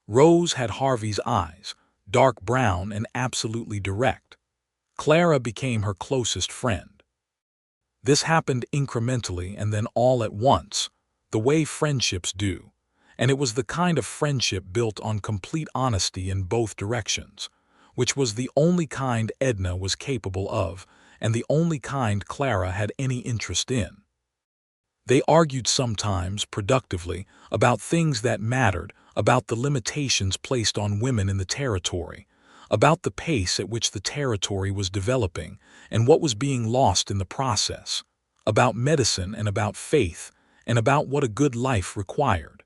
Rose had Harvey's eyes, dark brown and absolutely direct. Clara became her closest friend. This happened incrementally and then all at once, the way friendships do, and it was the kind of friendship built on complete honesty in both directions, which was the only kind Edna was capable of and the only kind Clara had any interest in. They argued sometimes, productively, about things that mattered, about the limitations placed on women in the territory, about the pace at which the territory was developing and what was being lost in the process, about medicine and about faith, and about what a good life required.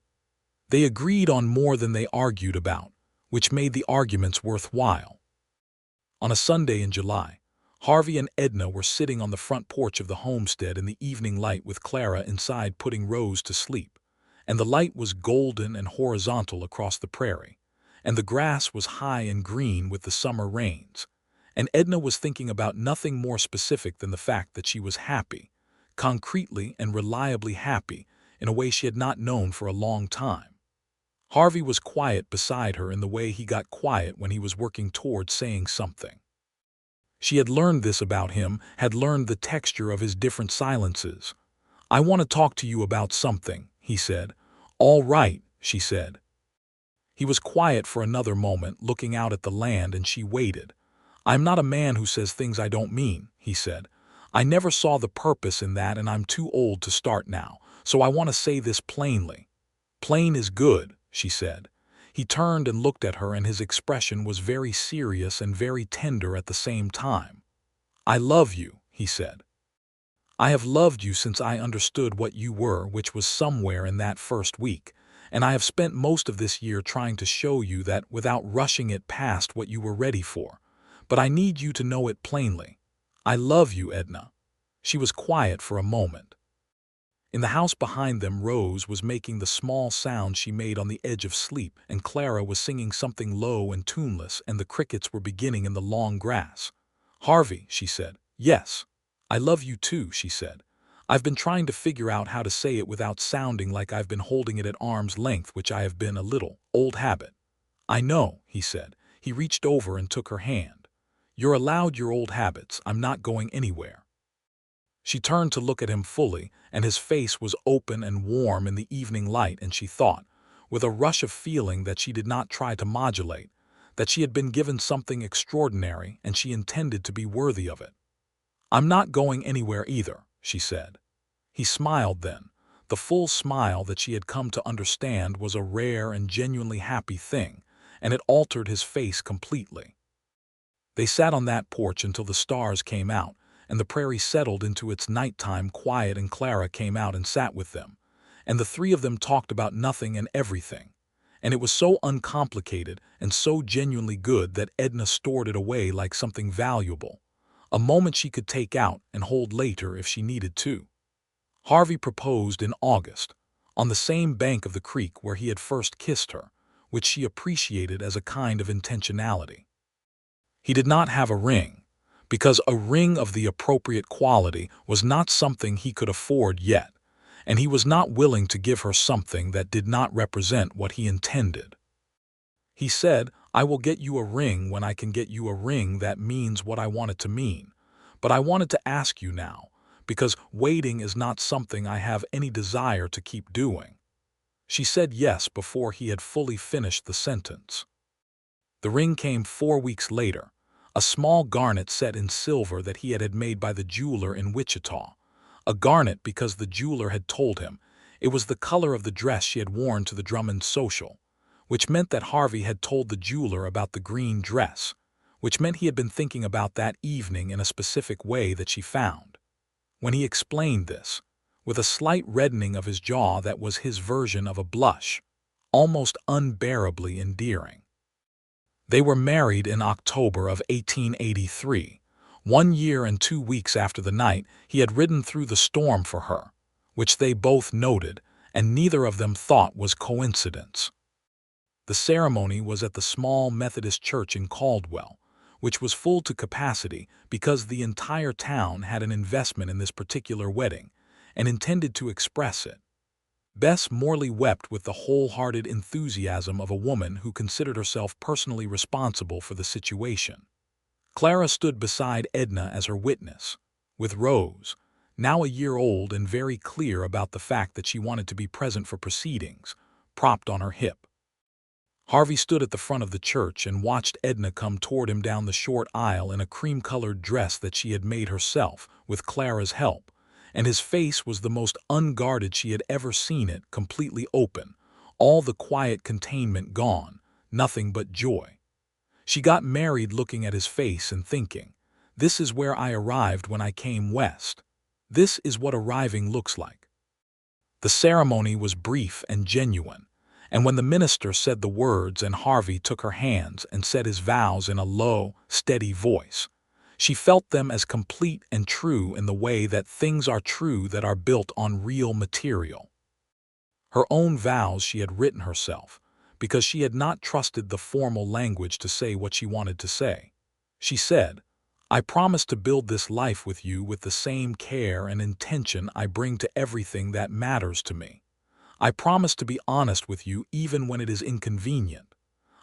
They agreed on more than they argued about, which made the arguments worthwhile. On a Sunday in July, Harvey and Edna were sitting on the front porch of the homestead in the evening light with Clara inside putting Rose to sleep, and the light was golden and horizontal across the prairie, and the grass was high and green with the summer rains, and Edna was thinking about nothing more specific than the fact that she was happy, concretely and reliably happy, in a way she had not known for a long time. Harvey was quiet beside her in the way he got quiet when he was working toward saying something. She had learned this about him, had learned the texture of his different silences. "I want to talk to you about something," he said. "All right," she said. He was quiet for another moment, looking out at the land, and she waited. "I'm not a man who says things I don't mean," he said. "I never saw the purpose in that, and I'm too old to start now, so I want to say this plainly." "Plain is good," she said. He turned and looked at her, and his expression was very serious and very tender at the same time. "I love you," he said. "I have loved you since I understood what you were, which was somewhere in that first week, and I have spent most of this year trying to show you that without rushing it past what you were ready for. But I need you to know it plainly. I love you, Edna." She was quiet for a moment. In the house behind them, Rose was making the small sound she made on the edge of sleep, and Clara was singing something low and tuneless, and the crickets were beginning in the long grass. "Harvey," she said. "Yes. I love you too," she said. "I've been trying to figure out how to say it without sounding like I've been holding it at arm's length, which I have been a little. Old habit." "I know," he said. He reached over and took her hand. "You're allowed your old habits. I'm not going anywhere." She turned to look at him fully, and his face was open and warm in the evening light, and she thought, with a rush of feeling that she did not try to modulate, that she had been given something extraordinary and she intended to be worthy of it. "I'm not going anywhere either," she said. He smiled then. The full smile that she had come to understand was a rare and genuinely happy thing, and it altered his face completely. They sat on that porch until the stars came out, and the prairie settled into its nighttime quiet, and Clara came out and sat with them, and the three of them talked about nothing and everything, and it was so uncomplicated and so genuinely good that Edna stored it away like something valuable, a moment she could take out and hold later if she needed to. Harvey proposed in August, on the same bank of the creek where he had first kissed her, which she appreciated as a kind of intentionality. He did not have a ring, because a ring of the appropriate quality was not something he could afford yet, and he was not willing to give her something that did not represent what he intended. He said, "I will get you a ring when I can get you a ring that means what I want it to mean, but I wanted to ask you now, because waiting is not something I have any desire to keep doing." She said yes before he had fully finished the sentence. The ring came 4 weeks later, a small garnet set in silver that he had made by the jeweler in Wichita, a garnet because the jeweler had told him it was the color of the dress she had worn to the Drummond social, which meant that Harvey had told the jeweler about the green dress, which meant he had been thinking about that evening in a specific way that she found. When he explained this, with a slight reddening of his jaw that was his version of a blush, almost unbearably endearing. They were married in October of 1883, 1 year and 2 weeks after the night he had ridden through the storm for her, which they both noted, and neither of them thought was coincidence. The ceremony was at the small Methodist church in Caldwell, which was full to capacity because the entire town had an investment in this particular wedding and intended to express it. Bess Morley wept with the wholehearted enthusiasm of a woman who considered herself personally responsible for the situation. Clara stood beside Edna as her witness, with Rose, now a year old and very clear about the fact that she wanted to be present for proceedings, propped on her hip. Harvey stood at the front of the church and watched Edna come toward him down the short aisle in a cream-colored dress that she had made herself, with Clara's help, and his face was the most unguarded she had ever seen it, completely open, all the quiet containment gone, nothing but joy. She got married looking at his face and thinking, "This is where I arrived when I came west. This is what arriving looks like." The ceremony was brief and genuine, and when the minister said the words and Harvey took her hands and said his vows in a low, steady voice, she felt them as complete and true in the way that things are true that are built on real material. Her own vows she had written herself, because she had not trusted the formal language to say what she wanted to say. She said, "I promise to build this life with you with the same care and intention I bring to everything that matters to me. I promise to be honest with you even when it is inconvenient.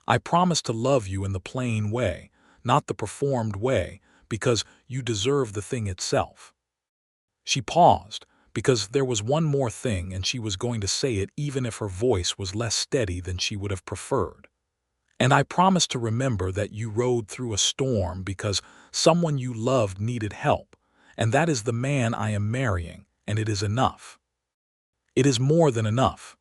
I promise to love you in the plain way, not the performed way, because you deserve the thing itself." She paused, because there was one more thing and she was going to say it even if her voice was less steady than she would have preferred. "And I promise to remember that you rode through a storm because someone you loved needed help, and that is the man I am marrying, and it is enough." It is more than enough.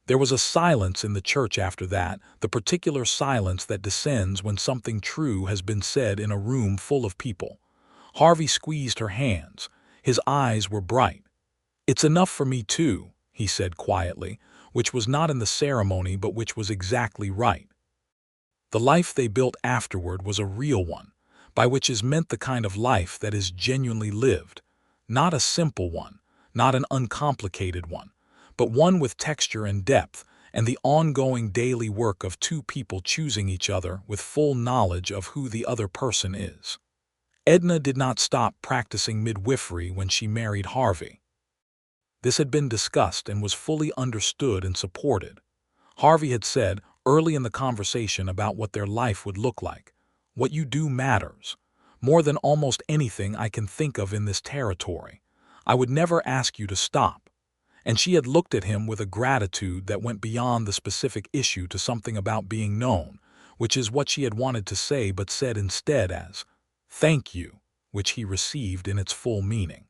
There was a silence in the church after that, the particular silence that descends when something true has been said in a room full of people. Harvey squeezed her hands. His eyes were bright. "It's enough for me too," he said quietly, which was not in the ceremony but which was exactly right. The life they built afterward was a real one, by which is meant the kind of life that is genuinely lived, not a simple one, not an uncomplicated one, but one with texture and depth, and the ongoing daily work of two people choosing each other with full knowledge of who the other person is. Edna did not stop practicing midwifery when she married Harvey. This had been discussed and was fully understood and supported. Harvey had said early in the conversation about what their life would look like, "What you do matters. More than almost anything I can think of in this territory. I would never ask you to stop." And she had looked at him with a gratitude that went beyond the specific issue to something about being known, which is what she had wanted to say but said instead as, "Thank you," which he received in its full meaning.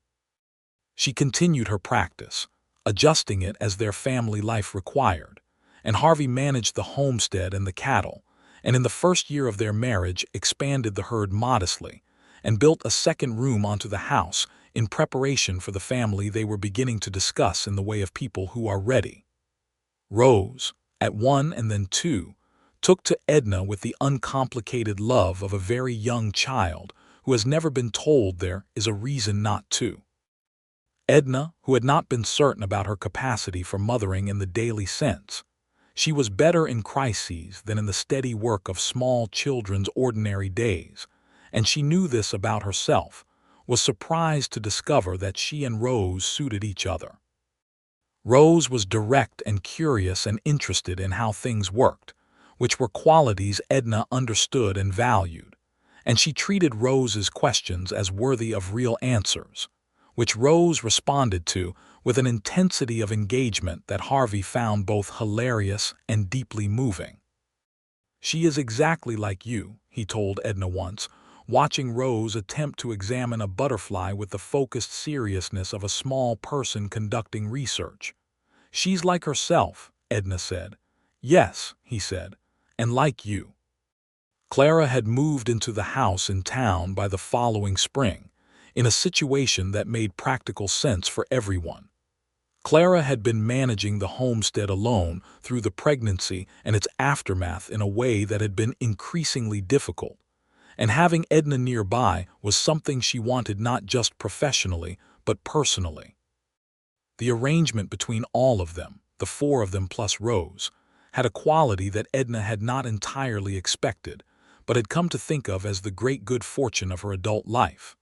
She continued her practice, adjusting it as their family life required, and Harvey managed the homestead and the cattle, and in the first year of their marriage expanded the herd modestly, and built a second room onto the house in preparation for the family they were beginning to discuss in the way of people who are ready. Rose, at 1 and then 2, took to Edna with the uncomplicated love of a very young child who has never been told there is a reason not to. Edna, who had not been certain about her capacity for mothering in the daily sense. She was better in crises than in the steady work of small children's ordinary days, and she knew this about herself, was surprised to discover that she and Rose suited each other. Rose was direct and curious and interested in how things worked, which were qualities Edna understood and valued, and she treated Rose's questions as worthy of real answers, which Rose responded to with an intensity of engagement that Harvey found both hilarious and deeply moving. "She is exactly like you," he told Edna once, watching Rose attempt to examine a butterfly with the focused seriousness of a small person conducting research. "She's like herself," Edna said. "Yes," he said, "and like you." Clara had moved into the house in town by the following spring, in a situation that made practical sense for everyone. Clara had been managing the homestead alone through the pregnancy and its aftermath in a way that had been increasingly difficult, and having Edna nearby was something she wanted not just professionally, but personally. The arrangement between all of them, the four of them plus Rose, had a quality that Edna had not entirely expected, but had come to think of as the great good fortune of her adult life.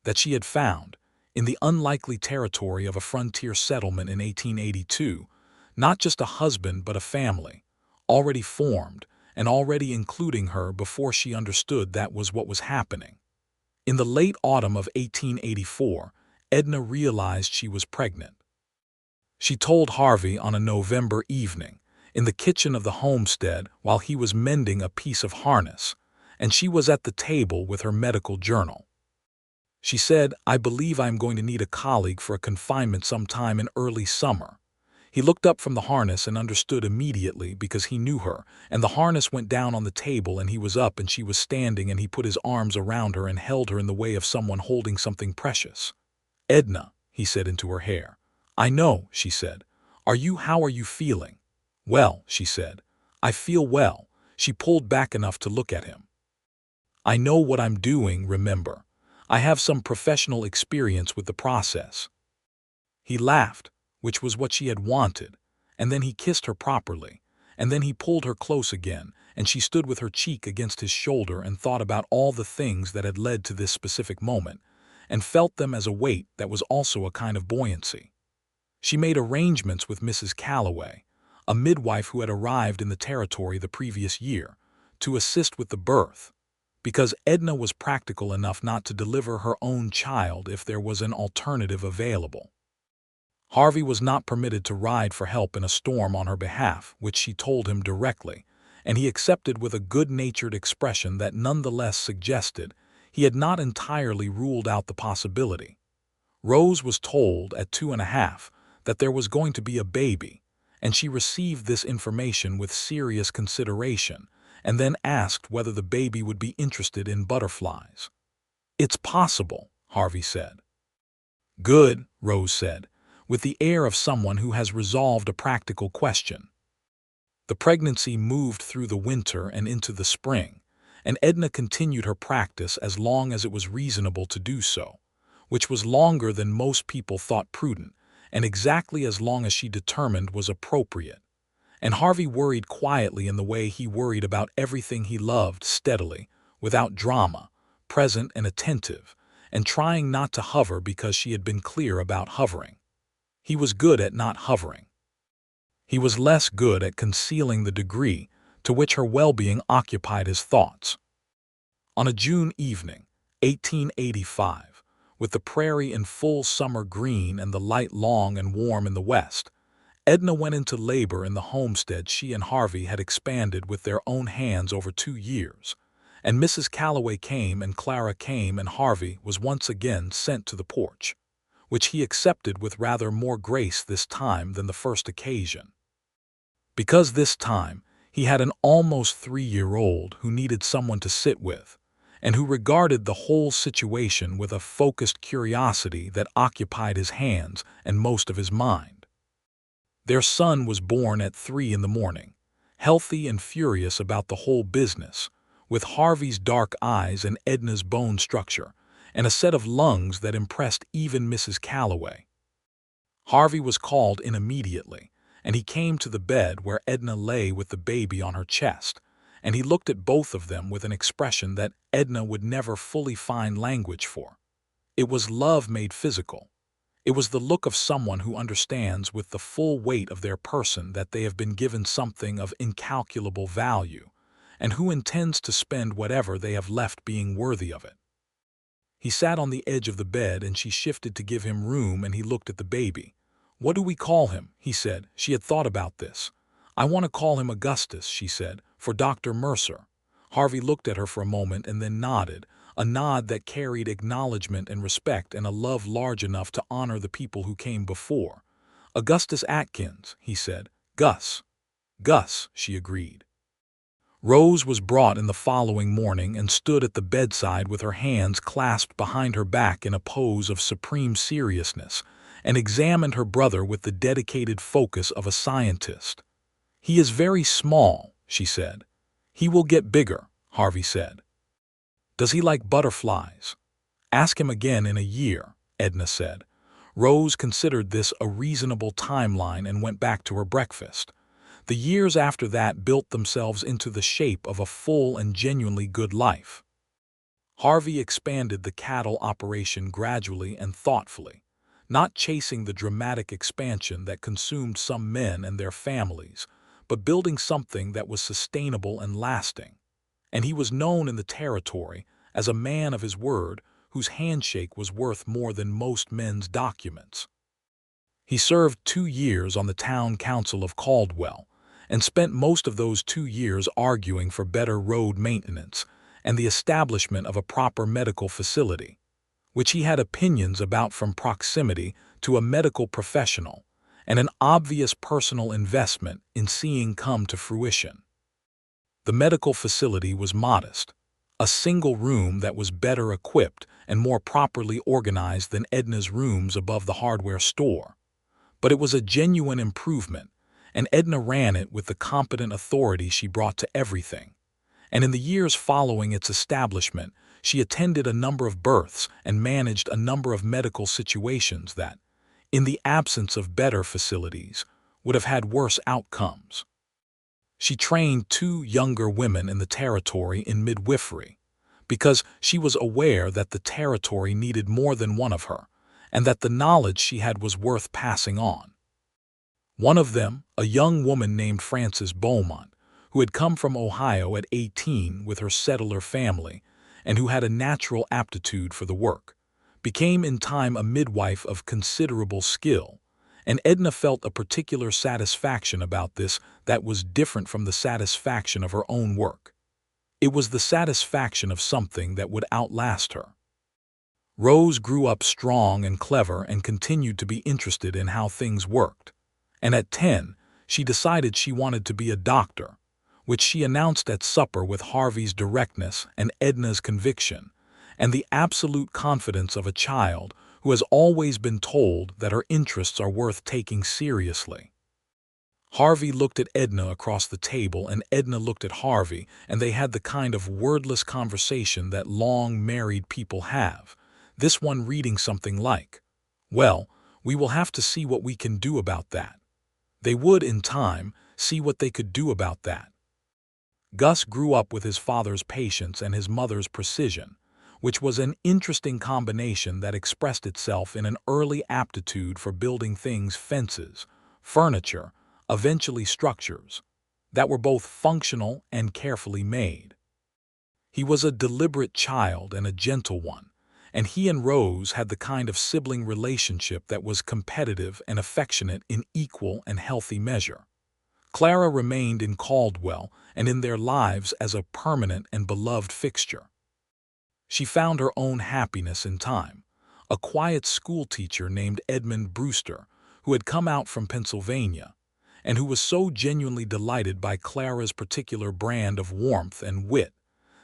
That she had found, in the unlikely territory of a frontier settlement in 1882, not just a husband but a family, already formed and already including her before she understood that was what was happening. In the late autumn of 1884, Edna realized she was pregnant. She told Harvey on a November evening, in the kitchen of the homestead while he was mending a piece of harness, and she was at the table with her medical journal. She said, "I believe I'm going to need a colleague for a confinement sometime in early summer." He looked up from the harness and understood immediately because he knew her, and the harness went down on the table and he was up and she was standing and he put his arms around her and held her in the way of someone holding something precious. "Edna," he said into her hair. "I know," she said. How are you feeling?" "Well," she said. "I feel well." She pulled back enough to look at him. "I know what I'm doing, remember. I have some professional experience with the process." He laughed, which was what she had wanted, and then he kissed her properly, and then he pulled her close again, and she stood with her cheek against his shoulder and thought about all the things that had led to this specific moment, and felt them as a weight that was also a kind of buoyancy. She made arrangements with Mrs. Calloway, a midwife who had arrived in the territory the previous year, to assist with the birth, because Edna was practical enough not to deliver her own child if there was an alternative available. Harvey was not permitted to ride for help in a storm on her behalf, which she told him directly, and he accepted with a good-natured expression that nonetheless suggested he had not entirely ruled out the possibility. Rose was told at 2.5 that there was going to be a baby, and she received this information with serious consideration and then asked whether the baby would be interested in butterflies. "It's possible," Harvey said. "Good," Rose said, with the air of someone who has resolved a practical question. The pregnancy moved through the winter and into the spring, and Edna continued her practice as long as it was reasonable to do so, which was longer than most people thought prudent, and exactly as long as she determined was appropriate. And Harvey worried quietly in the way he worried about everything he loved, steadily, without drama, present and attentive, and trying not to hover because she had been clear about hovering. He was good at not hovering. He was less good at concealing the degree to which her well-being occupied his thoughts. On a June evening, 1885, with the prairie in full summer green and the light long and warm in the west, Edna went into labor in the homestead she and Harvey had expanded with their own hands over 2 years, and Mrs. Calloway came and Clara came and Harvey was once again sent to the porch, which he accepted with rather more grace this time than the first occasion. Because this time he had an almost 3-year-old who needed someone to sit with, and who regarded the whole situation with a focused curiosity that occupied his hands and most of his mind. Their son was born at 3 in the morning, healthy and furious about the whole business, with Harvey's dark eyes and Edna's bone structure, and a set of lungs that impressed even Mrs. Calloway. Harvey was called in immediately, and he came to the bed where Edna lay with the baby on her chest, and he looked at both of them with an expression that Edna would never fully find language for. It was love made physical. It was the look of someone who understands with the full weight of their person that they have been given something of incalculable value, and who intends to spend whatever they have left being worthy of it. He sat on the edge of the bed and she shifted to give him room and he looked at the baby. "What do we call him?" he said. She had thought about this. "I want to call him Augustus," she said, "for Dr. Mercer." Harvey looked at her for a moment and then nodded, a nod that carried acknowledgement and respect and a love large enough to honor the people who came before. "Augustus Atkins," he said. "Gus." "Gus," she agreed. Rose was brought in the following morning and stood at the bedside with her hands clasped behind her back in a pose of supreme seriousness, and examined her brother with the dedicated focus of a scientist. "He is very small," she said. "He will get bigger," Harvey said. "Does he like butterflies?" "Ask him again in a year," Edna said. Rose considered this a reasonable timeline and went back to her breakfast. The years after that built themselves into the shape of a full and genuinely good life. Harvey expanded the cattle operation gradually and thoughtfully, not chasing the dramatic expansion that consumed some men and their families, but building something that was sustainable and lasting. And he was known in the territory as a man of his word whose handshake was worth more than most men's documents. He served 2 years on the town council of Caldwell, and spent most of those 2 years arguing for better road maintenance and the establishment of a proper medical facility, which he had opinions about from proximity to a medical professional, and an obvious personal investment in seeing come to fruition. The medical facility was modest, a single room that was better equipped and more properly organized than Edna's rooms above the hardware store. But it was a genuine improvement, and Edna ran it with the competent authority she brought to everything. And in the years following its establishment, she attended a number of births and managed a number of medical situations that, in the absence of better facilities, would have had worse outcomes. She trained 2 younger women in the territory in midwifery, because she was aware that the territory needed more than one of her, and that the knowledge she had was worth passing on. One of them, a young woman named Frances Beaumont, who had come from Ohio at 18 with her settler family, and who had a natural aptitude for the work, became in time a midwife of considerable skill, and Edna felt a particular satisfaction about this that was different from the satisfaction of her own work. It was the satisfaction of something that would outlast her. Rose grew up strong and clever and continued to be interested in how things worked, and at 10, she decided she wanted to be a doctor, which she announced at supper with Harvey's directness and Edna's conviction, and the absolute confidence of a child who has always been told that her interests are worth taking seriously. Harvey looked at Edna across the table, and Edna looked at Harvey, and they had the kind of wordless conversation that long married people have, this one reading something like, "Well, we will have to see what we can do about that." They would, in time, see what they could do about that. Gus grew up with his father's patience and his mother's precision, which was an interesting combination that expressed itself in an early aptitude for building things, fences, furniture, eventually structures, that were both functional and carefully made. He was a deliberate child and a gentle one, and he and Rose had the kind of sibling relationship that was competitive and affectionate in equal and healthy measure. Clara remained in Caldwell and in their lives as a permanent and beloved fixture. She found her own happiness in time. A quiet schoolteacher named Edmund Brewster, who had come out from Pennsylvania, and who was so genuinely delighted by Clara's particular brand of warmth and wit,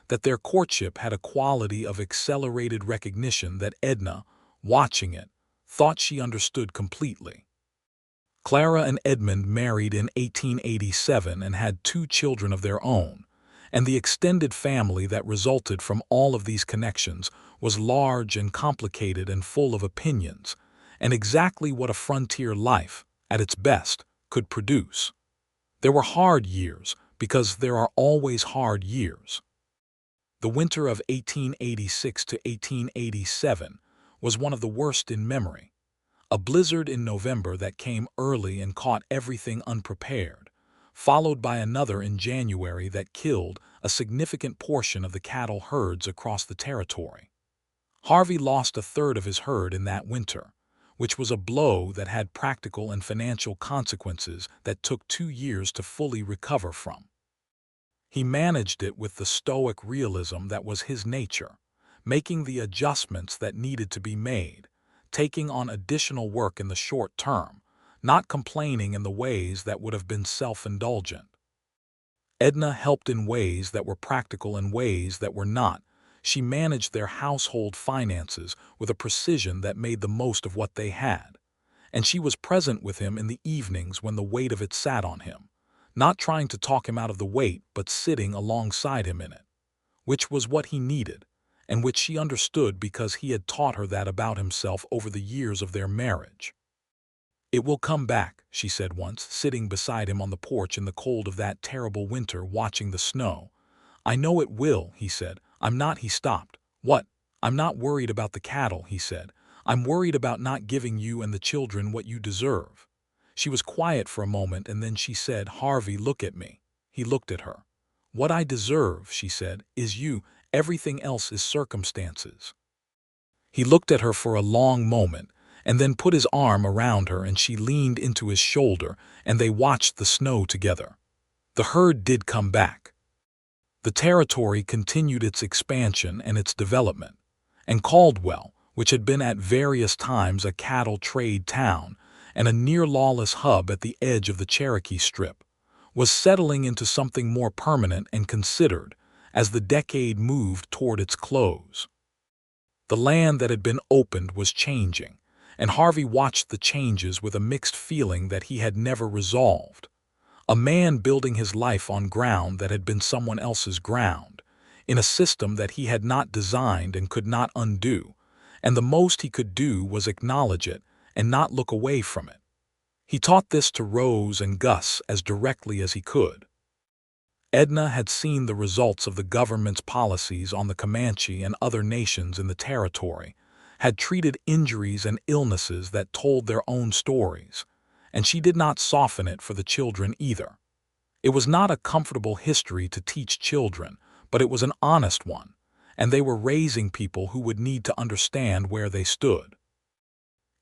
that their courtship had a quality of accelerated recognition that Edna, watching it, thought she understood completely. Clara and Edmund married in 1887 and had 2 children of their own, and the extended family that resulted from all of these connections was large and complicated and full of opinions, and exactly what a frontier life, at its best, could produce. There were hard years, because there are always hard years. The winter of 1886 to 1887 was one of the worst in memory. A blizzard in November that came early and caught everything unprepared, followed by another in January that killed a significant portion of the cattle herds across the territory. Harvey lost a third of his herd in that winter, which was a blow that had practical and financial consequences that took 2 years to fully recover from. He managed it with the stoic realism that was his nature, making the adjustments that needed to be made, taking on additional work in the short term, not complaining in the ways that would have been self-indulgent. Edna helped in ways that were practical and ways that were not. She managed their household finances with a precision that made the most of what they had, and she was present with him in the evenings when the weight of it sat on him, not trying to talk him out of the weight but sitting alongside him in it, which was what he needed, and which she understood because he had taught her that about himself over the years of their marriage. "It will come back," she said once, sitting beside him on the porch in the cold of that terrible winter watching the snow. "I know it will," he said. "I'm not—" He stopped. "What?" "I'm not worried about the cattle," he said. "I'm worried about not giving you and the children what you deserve." She was quiet for a moment, and then she said, "Harvey, look at me." He looked at her. "What I deserve," she said, "is you. Everything else is circumstances." He looked at her for a long moment, and then put his arm around her, and she leaned into his shoulder, and they watched the snow together. The herd did come back. The territory continued its expansion and its development, and Caldwell, which had been at various times a cattle trade town, and a near-lawless hub at the edge of the Cherokee Strip, was settling into something more permanent and considered as the decade moved toward its close. The land that had been opened was changing, and Harvey watched the changes with a mixed feeling that he had never resolved. A man building his life on ground that had been someone else's ground, in a system that he had not designed and could not undo, and the most he could do was acknowledge it and not look away from it. He taught this to Rose and Gus as directly as he could. Edna had seen the results of the government's policies on the Comanche and other nations in the territory, had treated injuries and illnesses that told their own stories, and she did not soften it for the children either. It was not a comfortable history to teach children, but it was an honest one, and they were raising people who would need to understand where they stood.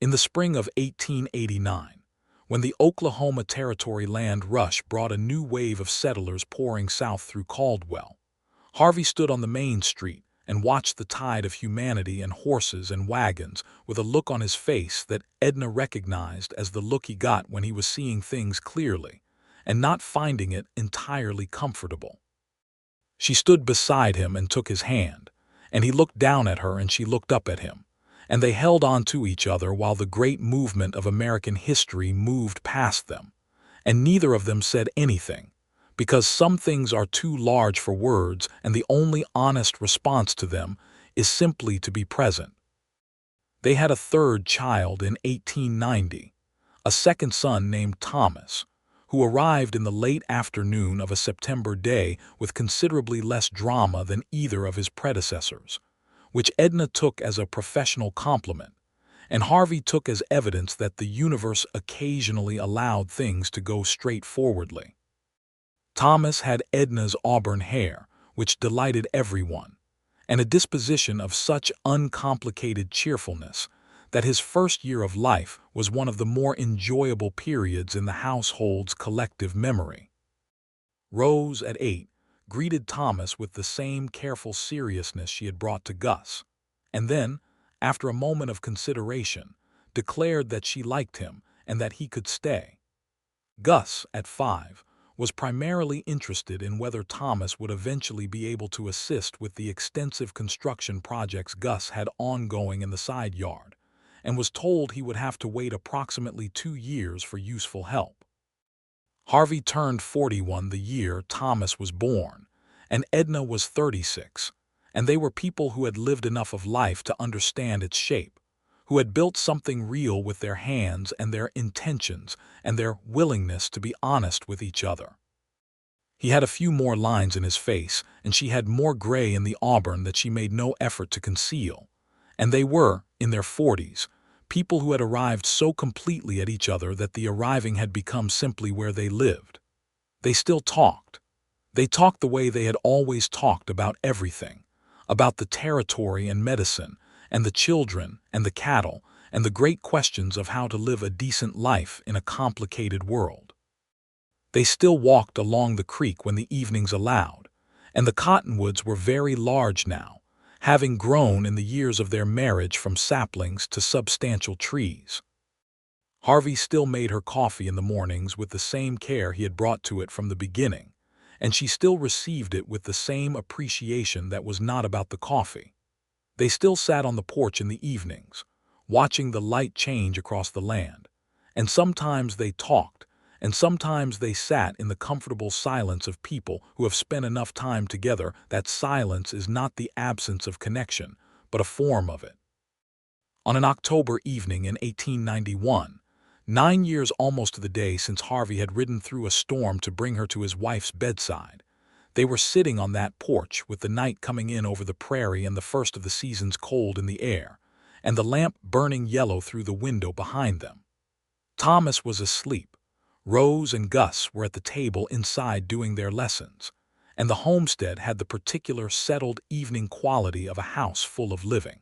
In the spring of 1889, when the Oklahoma Territory land rush brought a new wave of settlers pouring south through Caldwell, Harvey stood on the main street and watched the tide of humanity and horses and wagons with a look on his face that Edna recognized as the look he got when he was seeing things clearly and not finding it entirely comfortable. She stood beside him and took his hand, and he looked down at her and she looked up at him, and they held on to each other while the great movement of American history moved past them, and neither of them said anything, because some things are too large for words and the only honest response to them is simply to be present. They had a third child in 1890, a second son named Thomas, who arrived in the late afternoon of a September day with considerably less drama than either of his predecessors, which Edna took as a professional compliment, and Harvey took as evidence that the universe occasionally allowed things to go straightforwardly. Thomas had Edna's auburn hair, which delighted everyone, and a disposition of such uncomplicated cheerfulness that his first year of life was one of the more enjoyable periods in the household's collective memory. Rose, at 8, greeted Thomas with the same careful seriousness she had brought to Gus, and then, after a moment of consideration, declared that she liked him and that he could stay. Gus, at 5, was primarily interested in whether Thomas would eventually be able to assist with the extensive construction projects Gus had ongoing in the side yard, and was told he would have to wait approximately 2 years for useful help. Harvey turned 41 the year Thomas was born, and Edna was 36, and they were people who had lived enough of life to understand its shape, who had built something real with their hands and their intentions and their willingness to be honest with each other. He had a few more lines in his face, and she had more gray in the auburn that she made no effort to conceal, and they were, in their 40s, people who had arrived so completely at each other that the arriving had become simply where they lived. They still talked. They talked the way they had always talked about everything, about the territory and medicine, and the children and the cattle, and the great questions of how to live a decent life in a complicated world. They still walked along the creek when the evenings allowed, and the cottonwoods were very large now, having grown in the years of their marriage from saplings to substantial trees. Harvey still made her coffee in the mornings with the same care he had brought to it from the beginning, and she still received it with the same appreciation that was not about the coffee. They still sat on the porch in the evenings, watching the light change across the land, and sometimes they talked, and sometimes they sat in the comfortable silence of people who have spent enough time together that silence is not the absence of connection, but a form of it. On an October evening in 1891, 9 years almost to the day since Harvey had ridden through a storm to bring her to his wife's bedside, they were sitting on that porch with the night coming in over the prairie and the first of the season's cold in the air, and the lamp burning yellow through the window behind them. Thomas was asleep. Rose and Gus were at the table inside doing their lessons, and the homestead had the particular settled evening quality of a house full of living.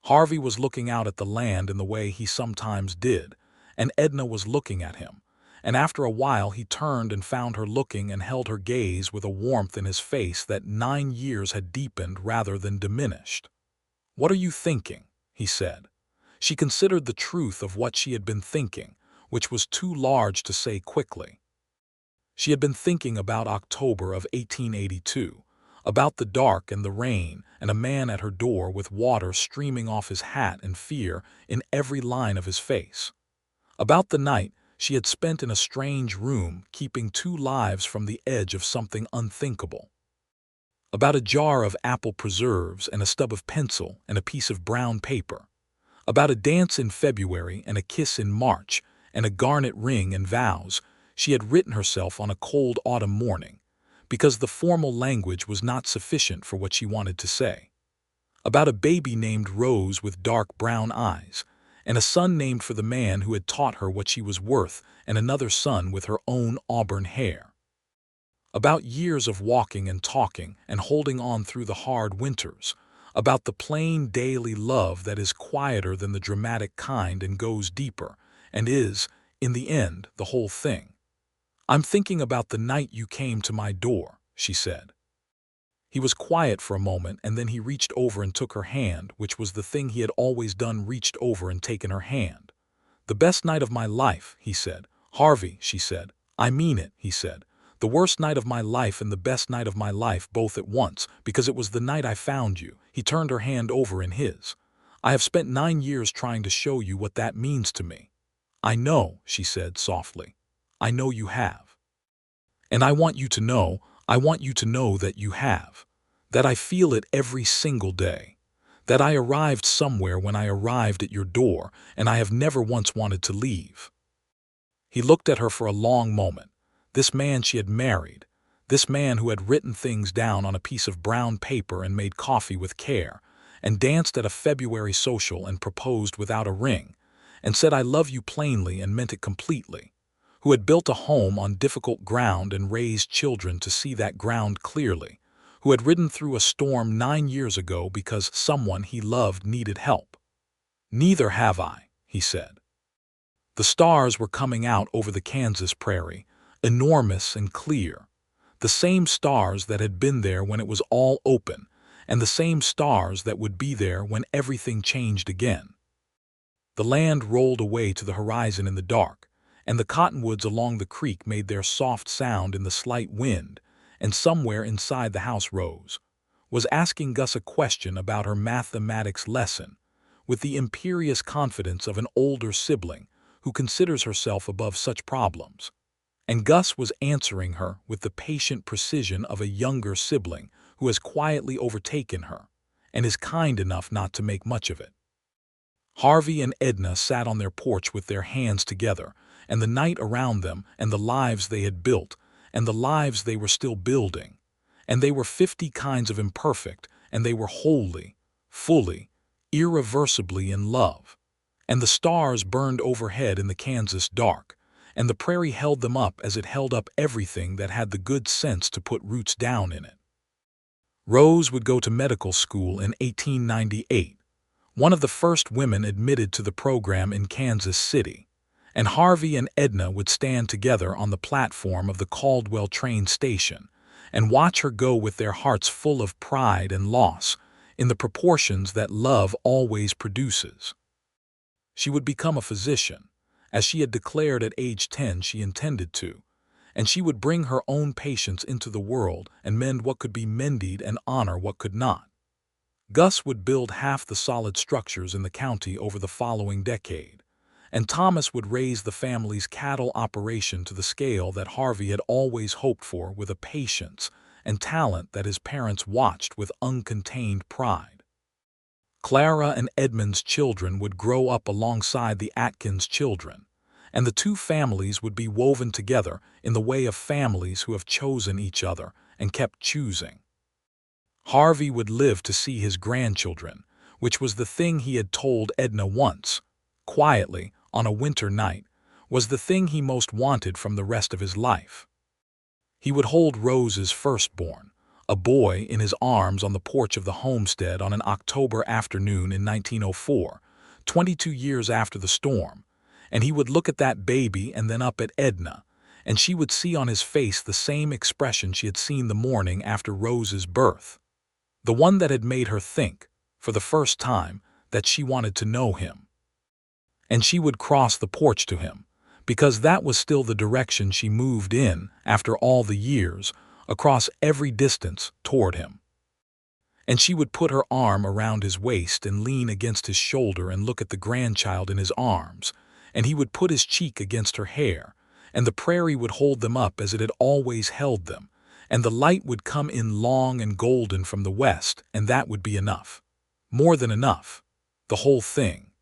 Harvey was looking out at the land in the way he sometimes did, and Edna was looking at him, and after a while he turned and found her looking and held her gaze with a warmth in his face that 9 years had deepened rather than diminished. "What are you thinking?" he said. She considered the truth of what she had been thinking, which was too large to say quickly. She had been thinking about October of 1882, about the dark and the rain and a man at her door with water streaming off his hat and fear in every line of his face. About the night she had spent in a strange room keeping two lives from the edge of something unthinkable. About a jar of apple preserves and a stub of pencil and a piece of brown paper. About a dance in February and a kiss in March and a garnet ring and vows she had written herself on a cold autumn morning, because the formal language was not sufficient for what she wanted to say. About a baby named Rose with dark brown eyes, and a son named for the man who had taught her what she was worth, and another son with her own auburn hair. About years of walking and talking and holding on through the hard winters, about the plain daily love that is quieter than the dramatic kind and goes deeper, and is, in the end, the whole thing. "I'm thinking about the night you came to my door," she said. He was quiet for a moment, and then he reached over and took her hand, which was the thing he had always done, reached over and taken her hand. "The best night of my life," he said. "Harvey," she said. "I mean it," he said. "The worst night of my life and the best night of my life both at once, because it was the night I found you." He turned her hand over in his. "I have spent 9 years trying to show you what that means to me." "I know," she said softly. "I know you have. And I want you to know that you have. That I feel it every single day. That I arrived somewhere when I arrived at your door, and I have never once wanted to leave." He looked at her for a long moment. This man she had married, this man who had written things down on a piece of brown paper and made coffee with care, and danced at a February social and proposed without a ring, and said "I love you" plainly and meant it completely, who had built a home on difficult ground and raised children to see that ground clearly, who had ridden through a storm 9 years ago because someone he loved needed help. "Neither have I," he said. The stars were coming out over the Kansas prairie, enormous and clear, the same stars that had been there when it was all open, and the same stars that would be there when everything changed again. The land rolled away to the horizon in the dark, and the cottonwoods along the creek made their soft sound in the slight wind, and somewhere inside the house Rose was asking Gus a question about her mathematics lesson, with the imperious confidence of an older sibling who considers herself above such problems. And Gus was answering her with the patient precision of a younger sibling who has quietly overtaken her, and is kind enough not to make much of it. Harvey and Edna sat on their porch with their hands together, and the night around them, and the lives they had built, and the lives they were still building. And they were 50 kinds of imperfect, and they were wholly, fully, irreversibly in love. And the stars burned overhead in the Kansas dark, and the prairie held them up as it held up everything that had the good sense to put roots down in it. Rose would go to medical school in 1898, one of the first women admitted to the program in Kansas City, and Harvey and Edna would stand together on the platform of the Caldwell train station and watch her go with their hearts full of pride and loss in the proportions that love always produces. She would become a physician, as she had declared at age 10 she intended to, and she would bring her own patients into the world and mend what could be mended and honor what could not. Gus would build half the solid structures in the county over the following decade, and Thomas would raise the family's cattle operation to the scale that Harvey had always hoped for, with a patience and talent that his parents watched with uncontained pride. Clara and Edmund's children would grow up alongside the Atkins children, and the two families would be woven together in the way of families who have chosen each other and kept choosing. Harvey would live to see his grandchildren, which was the thing he had told Edna once, quietly, on a winter night, was the thing he most wanted from the rest of his life. He would hold Rose's firstborn, a boy, in his arms on the porch of the homestead on an October afternoon in 1904, 22 years after the storm, and he would look at that baby and then up at Edna, and she would see on his face the same expression she had seen the morning after Rose's birth, the one that had made her think, for the first time, that she wanted to know him. and she would cross the porch to him, because that was still the direction she moved in after all the years, across every distance toward him. And she would put her arm around his waist and lean against his shoulder and look at the grandchild in his arms, and he would put his cheek against her hair, and the prairie would hold them up as it had always held them, and the light would come in long and golden from the west, and that would be enough. More than enough. The whole thing.